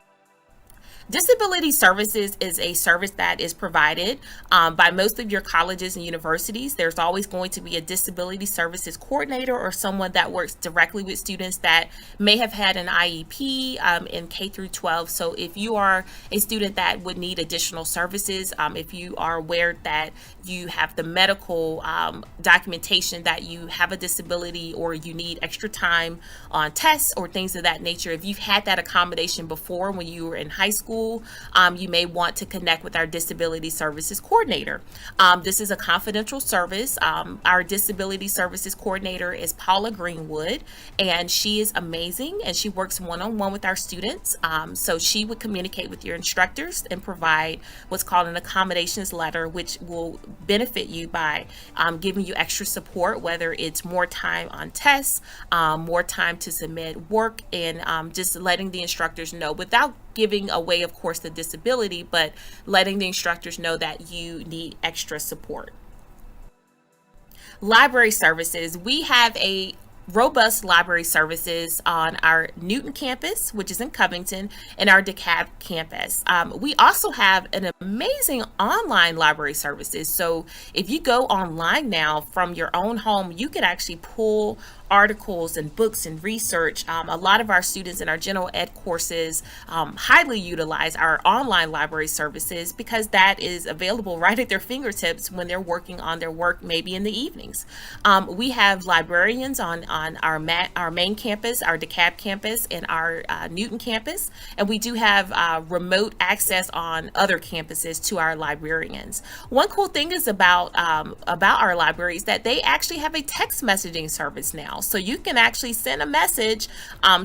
Disability services is a service that is provided by most of your colleges and universities. There's always going to be a disability services coordinator or someone that works directly with students that may have had an IEP in K through 12. So if you are a student that would need additional services, if you are aware that you have the medical documentation that you have a disability or you need extra time on tests or things of that nature, if you've had that accommodation before when you were in high school, you may want to connect with our disability services coordinator. This is a confidential service. Our disability services coordinator is Paula Greenwood, and she is amazing, and she works one-on-one with our students. So she would communicate with your instructors and provide what's called an accommodations letter, which will benefit you by giving you extra support, whether it's more time on tests, more time to submit work, and just letting the instructors know without giving away, of course, the disability, but letting the instructors know that you need extra support. Library services. We have a robust library services on our Newton campus, which is in Covington, and our DeKalb campus. We also have an amazing online library services. So if you go online now from your own home, you can actually pull articles and books and research. A lot of our students in our general ed courses highly utilize our online library services because that is available right at their fingertips when they're working on their work, maybe in the evenings. We have librarians on our main campus, our DeKalb campus, and our Newton campus, and we do have remote access on other campuses to our librarians. One cool thing is about our libraries that they actually have a text messaging service now. So you can actually send a message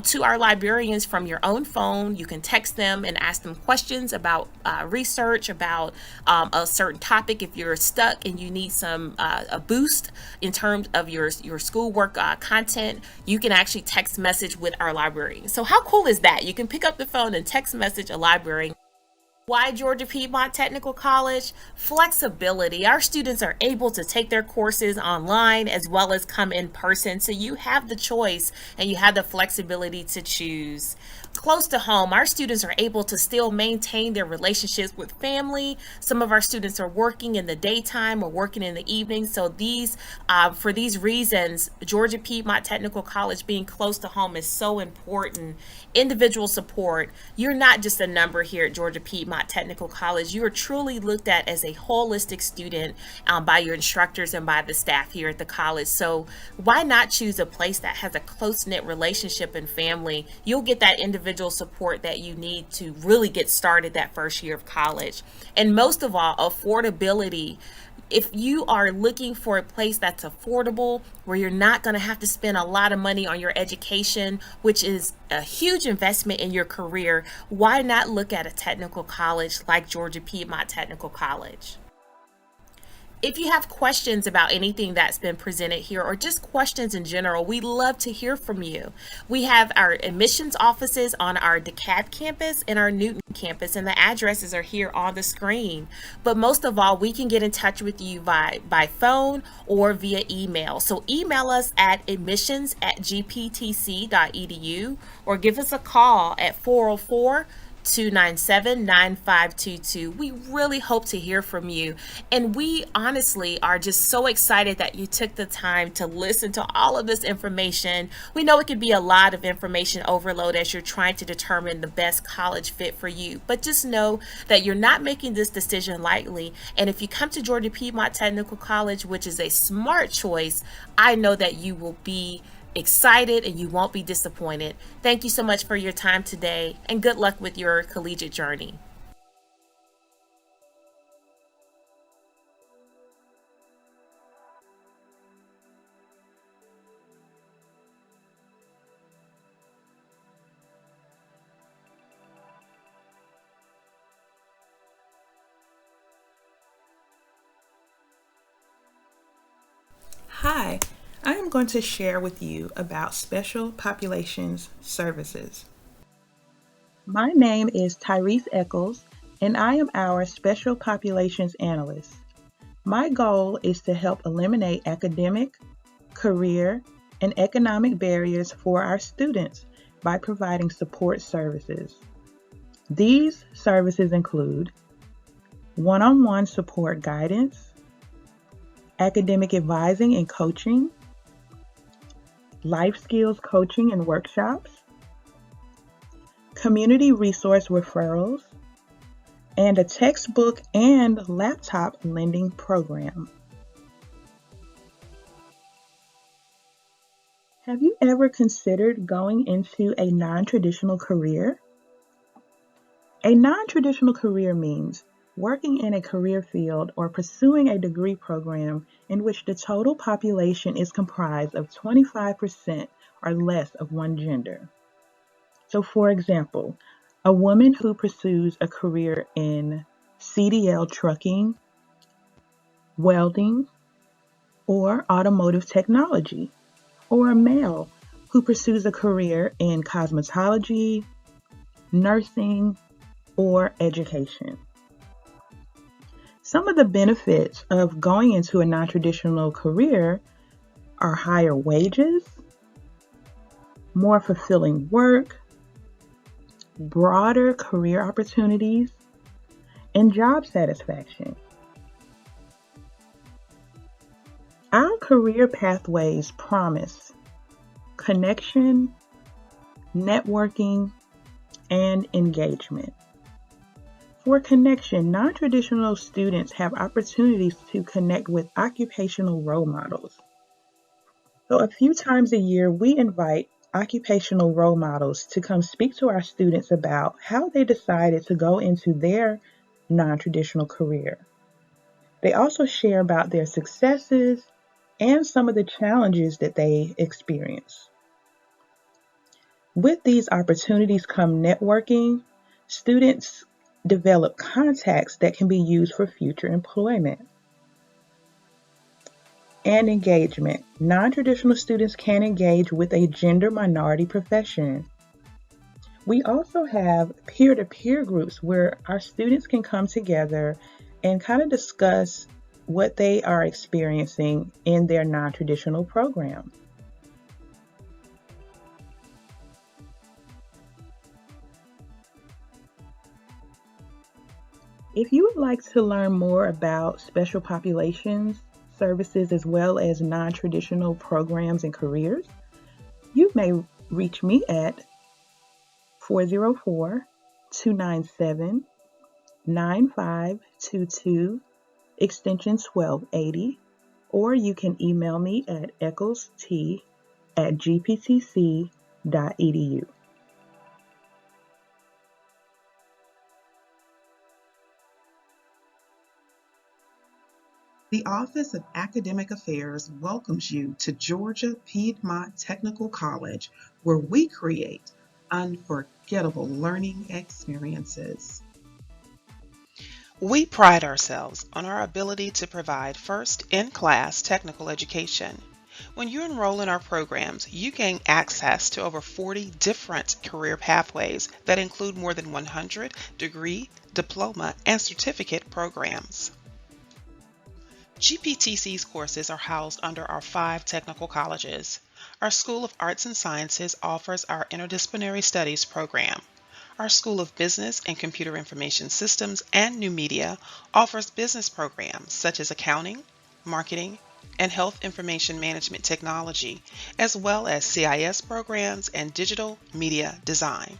to our librarians from your own phone. You can text them and ask them questions about research, about a certain topic. If you're stuck and you need a boost in terms of your schoolwork content, you can actually text message with our librarians. So how cool is that? You can pick up the phone and text message a librarian. Why Georgia Piedmont Technical College? Flexibility. Our students are able to take their courses online as well as come in person. So you have the choice and you have the flexibility to choose. Close to home, our students are able to still maintain their relationships with family. Some of our students are working in the daytime or working in the evening. So for these reasons, Georgia Piedmont Technical College being close to home is so important. Individual support. You're not just a number here at Georgia Piedmont Technical College. You are truly looked at as a holistic student by your instructors and by the staff here at the college. So why not choose a place that has a close-knit relationship and family? You'll get that individual support that you need to really get started that first year of college. And most of all, affordability. If you are looking for a place that's affordable, where you're not going to have to spend a lot of money on your education, which is a huge investment in your career, why not look at a technical college like Georgia Piedmont Technical College? If you have questions about anything that's been presented here or just questions in general, we love to hear from you. We have our admissions offices on our DeKalb campus and our Newton campus, and the addresses are here on the screen. But most of all, we can get in touch with you by phone or via email. So email us at admissions@gptc.edu or give us a call at 404-297-9522. We really hope to hear from you. And we honestly are just so excited that you took the time to listen to all of this information. We know it can be a lot of information overload as you're trying to determine the best college fit for you. But just know that you're not making this decision lightly. And if you come to Georgia Piedmont Technical College, which is a smart choice, I know that you will be excited and you won't be disappointed. Thank you so much for your time today, and good luck with your collegiate journey. Hi, I am going to share with you about Special Populations Services. My name is Tyrese Eccles, and I am our Special Populations Analyst. My goal is to help eliminate academic, career, and economic barriers for our students by providing support services. These services include one-on-one support guidance, academic advising and coaching, life skills coaching and workshops, community resource referrals, and a textbook and laptop lending program. Have you ever considered going into a non-traditional career? A non-traditional career means working in a career field or pursuing a degree program in which the total population is comprised of 25% or less of one gender. So for example, a woman who pursues a career in CDL trucking, welding, or automotive technology, or a male who pursues a career in cosmetology, nursing, or education. Some of the benefits of going into a non-traditional career are higher wages, more fulfilling work, broader career opportunities, and job satisfaction. Our career pathways promise connection, networking, and engagement. For connection, non-traditional students have opportunities to connect with occupational role models. So a few times a year, we invite occupational role models to come speak to our students about how they decided to go into their non-traditional career. They also share about their successes and some of the challenges that they experience. With these opportunities come networking. Students develop contacts that can be used for future employment. And engagement. Non-traditional students can engage with a gender minority profession. We also have peer-to-peer groups where our students can come together and kind of discuss what they are experiencing in their non-traditional program. If you would like to learn more about special populations, services, as well as non-traditional programs and careers, you may reach me at 404-297-9522, extension 1280, or you can email me at ecclest@gptc.edu. The Office of Academic Affairs welcomes you to Georgia Piedmont Technical College, where we create unforgettable learning experiences. We pride ourselves on our ability to provide first-in-class technical education. When you enroll in our programs, you gain access to over 40 different career pathways that include more than 100 degree, diploma, and certificate programs. GPTC's courses are housed under our 5 technical colleges. Our School of Arts and Sciences offers our Interdisciplinary Studies program. Our School of Business and Computer Information Systems and New Media offers business programs such as accounting, marketing, and health information management technology, as well as CIS programs and digital media design.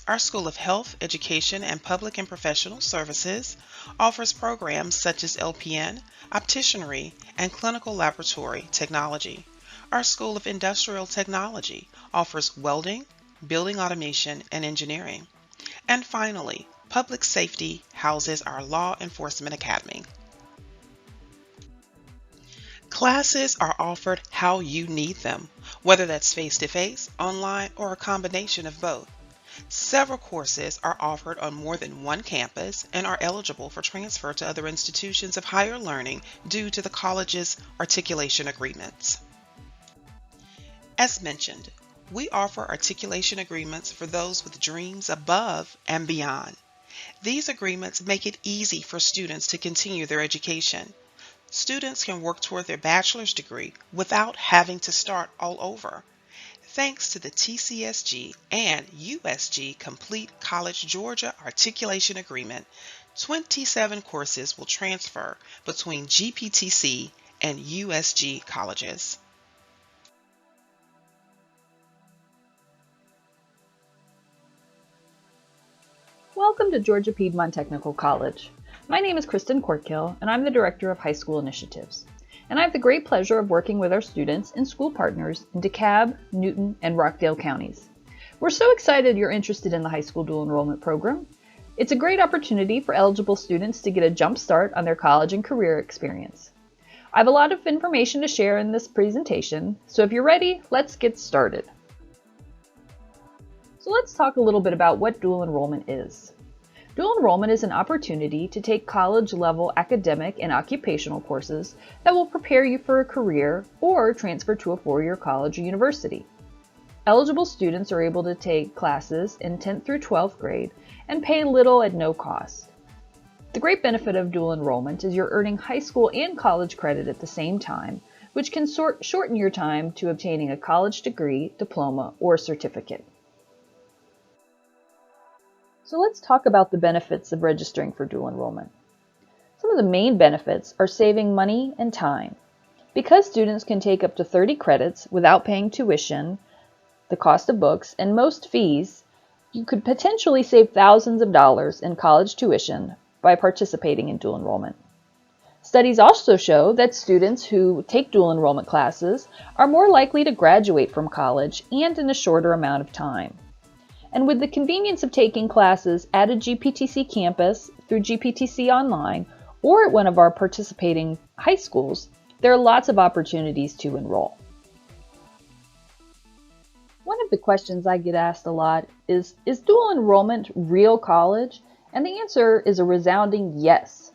Our School of Health, Education, and Public and Professional Services offers programs such as LPN, opticianry, and clinical laboratory technology. Our School of Industrial Technology offers welding, building automation, and engineering. And finally, Public Safety houses our Law Enforcement Academy. Classes are offered how you need them, whether that's face-to-face, online, or a combination of both. Several courses are offered on more than one campus and are eligible for transfer to other institutions of higher learning due to the college's articulation agreements. As mentioned, we offer articulation agreements for those with dreams above and beyond. These agreements make it easy for students to continue their education. Students can work toward their bachelor's degree without having to start all over. Thanks to the TCSG and USG Complete College Georgia Articulation Agreement, 27 courses will transfer between GPTC and USG colleges. Welcome to Georgia Piedmont Technical College. My name is Kristen Corkill, and I'm the Director of High School Initiatives. And I have the great pleasure of working with our students and school partners in DeKalb, Newton, and Rockdale counties. We're so excited you're interested in the high school dual enrollment program. It's a great opportunity for eligible students to get a jump start on their college and career experience. I have a lot of information to share in this presentation, so if you're ready, let's get started. So let's talk a little bit about what dual enrollment is. Dual enrollment is an opportunity to take college-level academic and occupational courses that will prepare you for a career or transfer to a four-year college or university. Eligible students are able to take classes in 10th through 12th grade and pay little at no cost. The great benefit of dual enrollment is you're earning high school and college credit at the same time, which can shorten your time to obtaining a college degree, diploma, or certificate. So let's talk about the benefits of registering for dual enrollment. Some of the main benefits are saving money and time. Because students can take up to 30 credits without paying tuition, the cost of books, and most fees, you could potentially save thousands of dollars in college tuition by participating in dual enrollment. Studies also show that students who take dual enrollment classes are more likely to graduate from college and in a shorter amount of time. And with the convenience of taking classes at a GPTC campus through GPTC Online or at one of our participating high schools, there are lots of opportunities to enroll. One of the questions I get asked a lot is dual enrollment real college? And the answer is a resounding yes.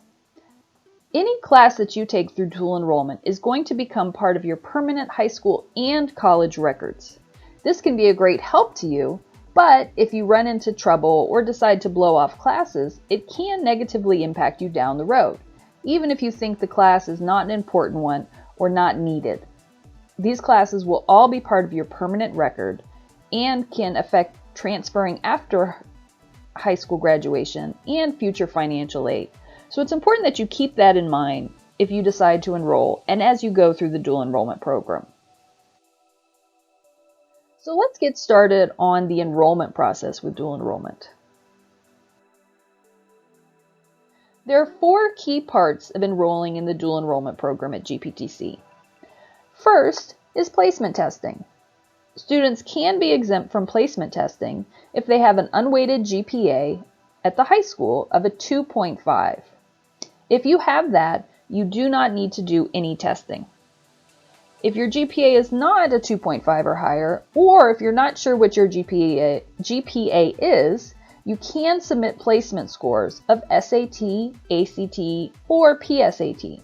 Any class that you take through dual enrollment is going to become part of your permanent high school and college records. This can be a great help to you, but if you run into trouble or decide to blow off classes, it can negatively impact you down the road, even if you think the class is not an important one or not needed. These classes will all be part of your permanent record and can affect transferring after high school graduation and future financial aid. So it's important that you keep that in mind if you decide to enroll and as you go through the dual enrollment program. So let's get started on the enrollment process with dual enrollment. There are 4 key parts of enrolling in the dual enrollment program at GPTC. First is placement testing. Students can be exempt from placement testing if they have an unweighted GPA at the high school of a 2.5. If you have that, you do not need to do any testing. If your GPA is not a 2.5 or higher, or if you're not sure what your GPA is, you can submit placement scores of SAT, ACT, or PSAT.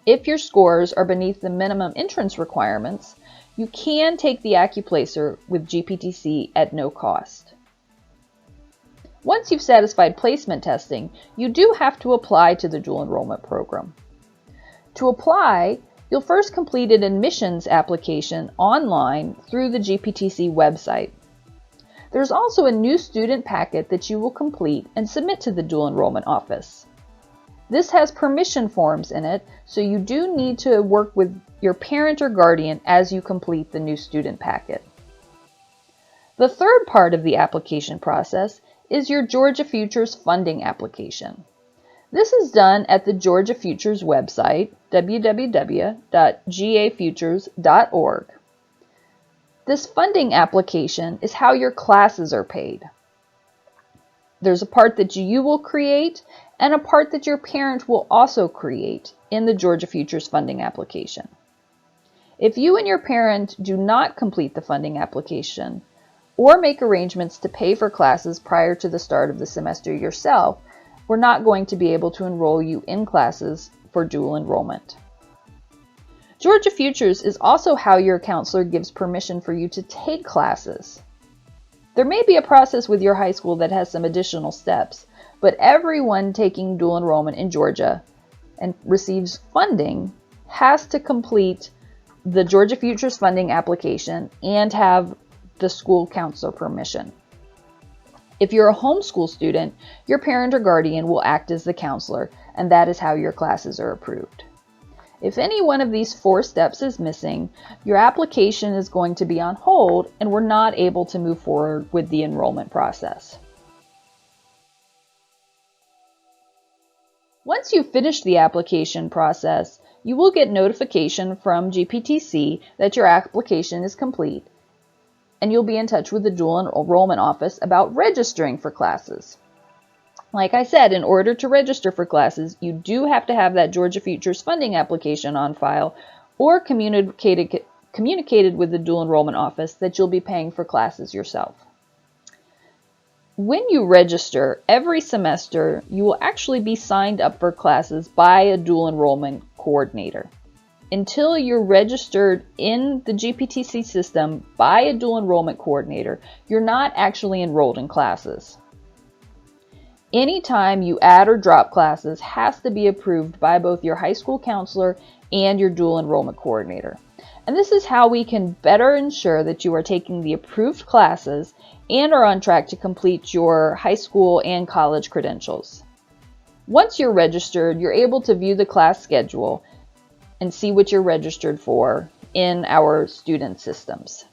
If your scores are beneath the minimum entrance requirements, you can take the AccuPlacer with GPTC at no cost. Once you've satisfied placement testing, you do have to apply to the dual enrollment program. To apply, you'll first complete an admissions application online through the GPTC website. There's also a new student packet that you will complete and submit to the dual enrollment office. This has permission forms in it, so you do need to work with your parent or guardian as you complete the new student packet. The third part of the application process is your Georgia Futures funding application. This is done at the Georgia Futures website, www.gafutures.org. This funding application is how your classes are paid. There's a part that you will create and a part that your parent will also create in the Georgia Futures funding application. If you and your parent do not complete the funding application or make arrangements to pay for classes prior to the start of the semester yourself, we're not going to be able to enroll you in classes for dual enrollment. Georgia Futures is also how your counselor gives permission for you to take classes. There may be a process with your high school that has some additional steps, but everyone taking dual enrollment in Georgia and receives funding has to complete the Georgia Futures funding application and have the school counselor permission. If you're a homeschool student, your parent or guardian will act as the counselor, and that is how your classes are approved. If any one of these 4 steps is missing, your application is going to be on hold and we're not able to move forward with the enrollment process. Once you've finished the application process, you will get notification from GPTC that your application is complete, and you'll be in touch with the dual enrollment office about registering for classes. Like I said, in order to register for classes, you do have to have that Georgia Futures funding application on file or communicated with the dual enrollment office that you'll be paying for classes yourself. When you register, every semester, you will actually be signed up for classes by a dual enrollment coordinator. until you're registered in the GPTC system by a dual enrollment coordinator, you're not actually enrolled in classes. Anytime you add or drop classes has to be approved by both your high school counselor and your dual enrollment coordinator. And this is how we can better ensure that you are taking the approved classes and are on track to complete your high school and college credentials. Once you're registered, you're able to view the class schedule and see what you're registered for in our student systems.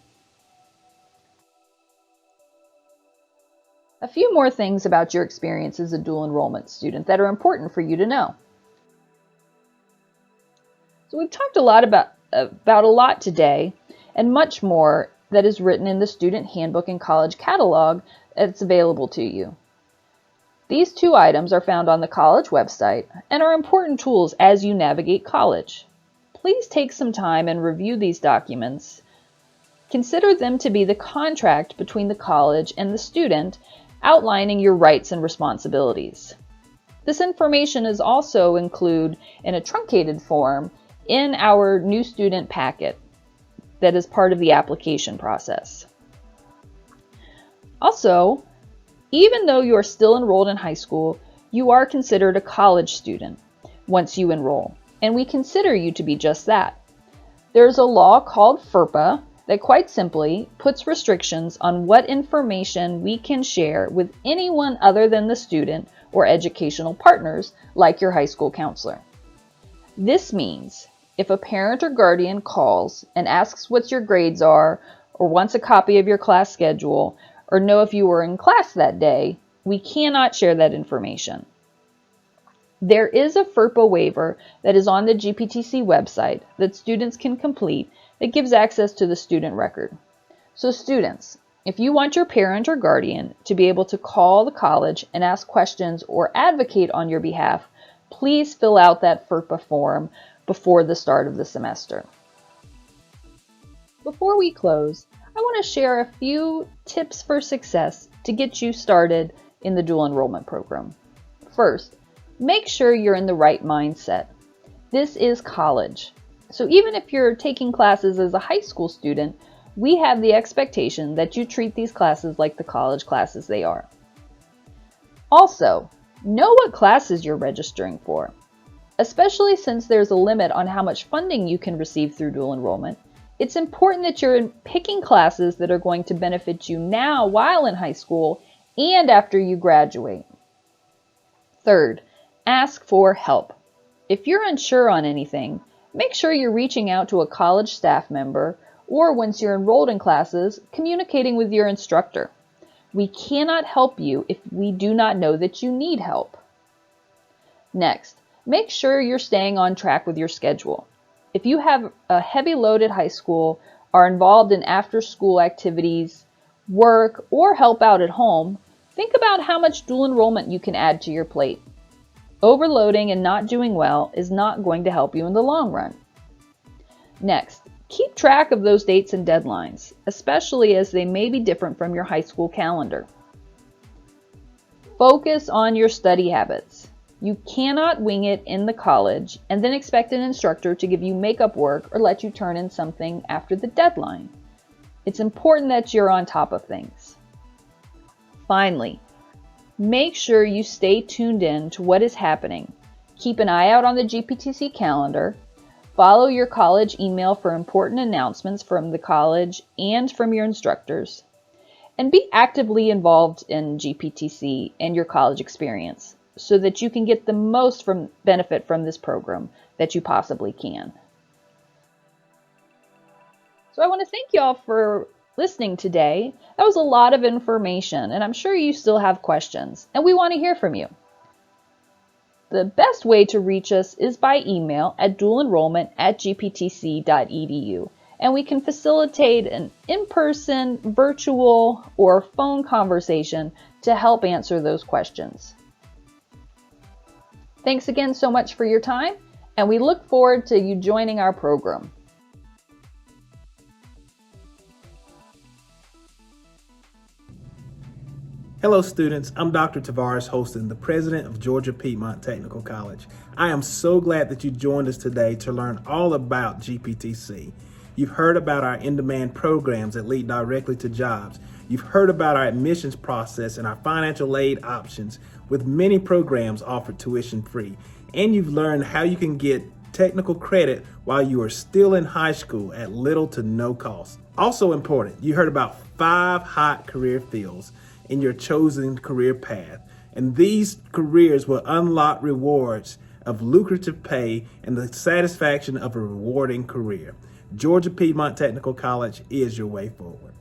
A few more things about your experience as a dual enrollment student that are important for you to know. So we've talked a lot about a lot today, and much more that is written in the Student Handbook and College Catalog that's available to you. These two items are found on the college website and are important tools as you navigate college. Please take some time and review these documents. Consider them to be the contract between the college and the student, outlining your rights and responsibilities. This information is also included in a truncated form in our new student packet that is part of the application process. Also, even though you are still enrolled in high school, you are considered a college student once you enroll, and we consider you to be just that. There's a law called FERPA that quite simply puts restrictions on what information we can share with anyone other than the student or educational partners like your high school counselor. This means if a parent or guardian calls and asks what your grades are or wants a copy of your class schedule or know if you were in class that day, we cannot share that information. There is a FERPA waiver that is on the GPTC website that students can complete that gives access to the student record. So students, if you want your parent or guardian to be able to call the college and ask questions or advocate on your behalf, please fill out that FERPA form before the start of the semester. Before we close, I want to share a few tips for success to get you started in the dual enrollment program. First, make sure you're in the right mindset. This is college. So even if you're taking classes as a high school student, we have the expectation that you treat these classes like the college classes they are. Also, know what classes you're registering for. Especially since there's a limit on how much funding you can receive through dual enrollment, it's important that you're picking classes that are going to benefit you now while in high school and after you graduate. Third, ask for help. If you're unsure on anything, make sure you're reaching out to a college staff member or once you're enrolled in classes, communicating with your instructor. We cannot help you if we do not know that you need help. Next, make sure you're staying on track with your schedule. If you have a heavy loaded high school, are involved in after-school activities, work, or help out at home, think about how much dual enrollment you can add to your plate. Overloading and not doing well is not going to help you in the long run. Next, keep track of those dates and deadlines, especially as they may be different from your high school calendar. Focus on your study habits. You cannot wing it in the college and then expect an instructor to give you makeup work or let you turn in something after the deadline. It's important that you're on top of things. Finally, make sure you stay tuned in to what is happening. Keep an eye out on the GPTC calendar. Follow your college email for important announcements from the college and from your instructors. And be actively involved in GPTC and your college experience, so that you can get the most benefit from this program that you possibly can. So I want to thank you all for listening today. That was a lot of information, and I'm sure you still have questions, and we want to hear from you. The best way to reach us is by email at dualenrollment@gptc.edu, and we can facilitate an in-person, virtual, or phone conversation to help answer those questions. Thanks again so much for your time, and we look forward to you joining our program. Hello students, I'm Dr. Tavares Holston, the president of Georgia Piedmont Technical College. I am so glad that you joined us today to learn all about GPTC. You've heard about our in-demand programs that lead directly to jobs. You've heard about our admissions process and our financial aid options, with many programs offered tuition free. And you've learned how you can get technical credit while you are still in high school at little to no cost. Also important, you heard about 5 hot career fields in your chosen career path. And these careers will unlock rewards of lucrative pay and the satisfaction of a rewarding career. Georgia Piedmont Technical College is your way forward.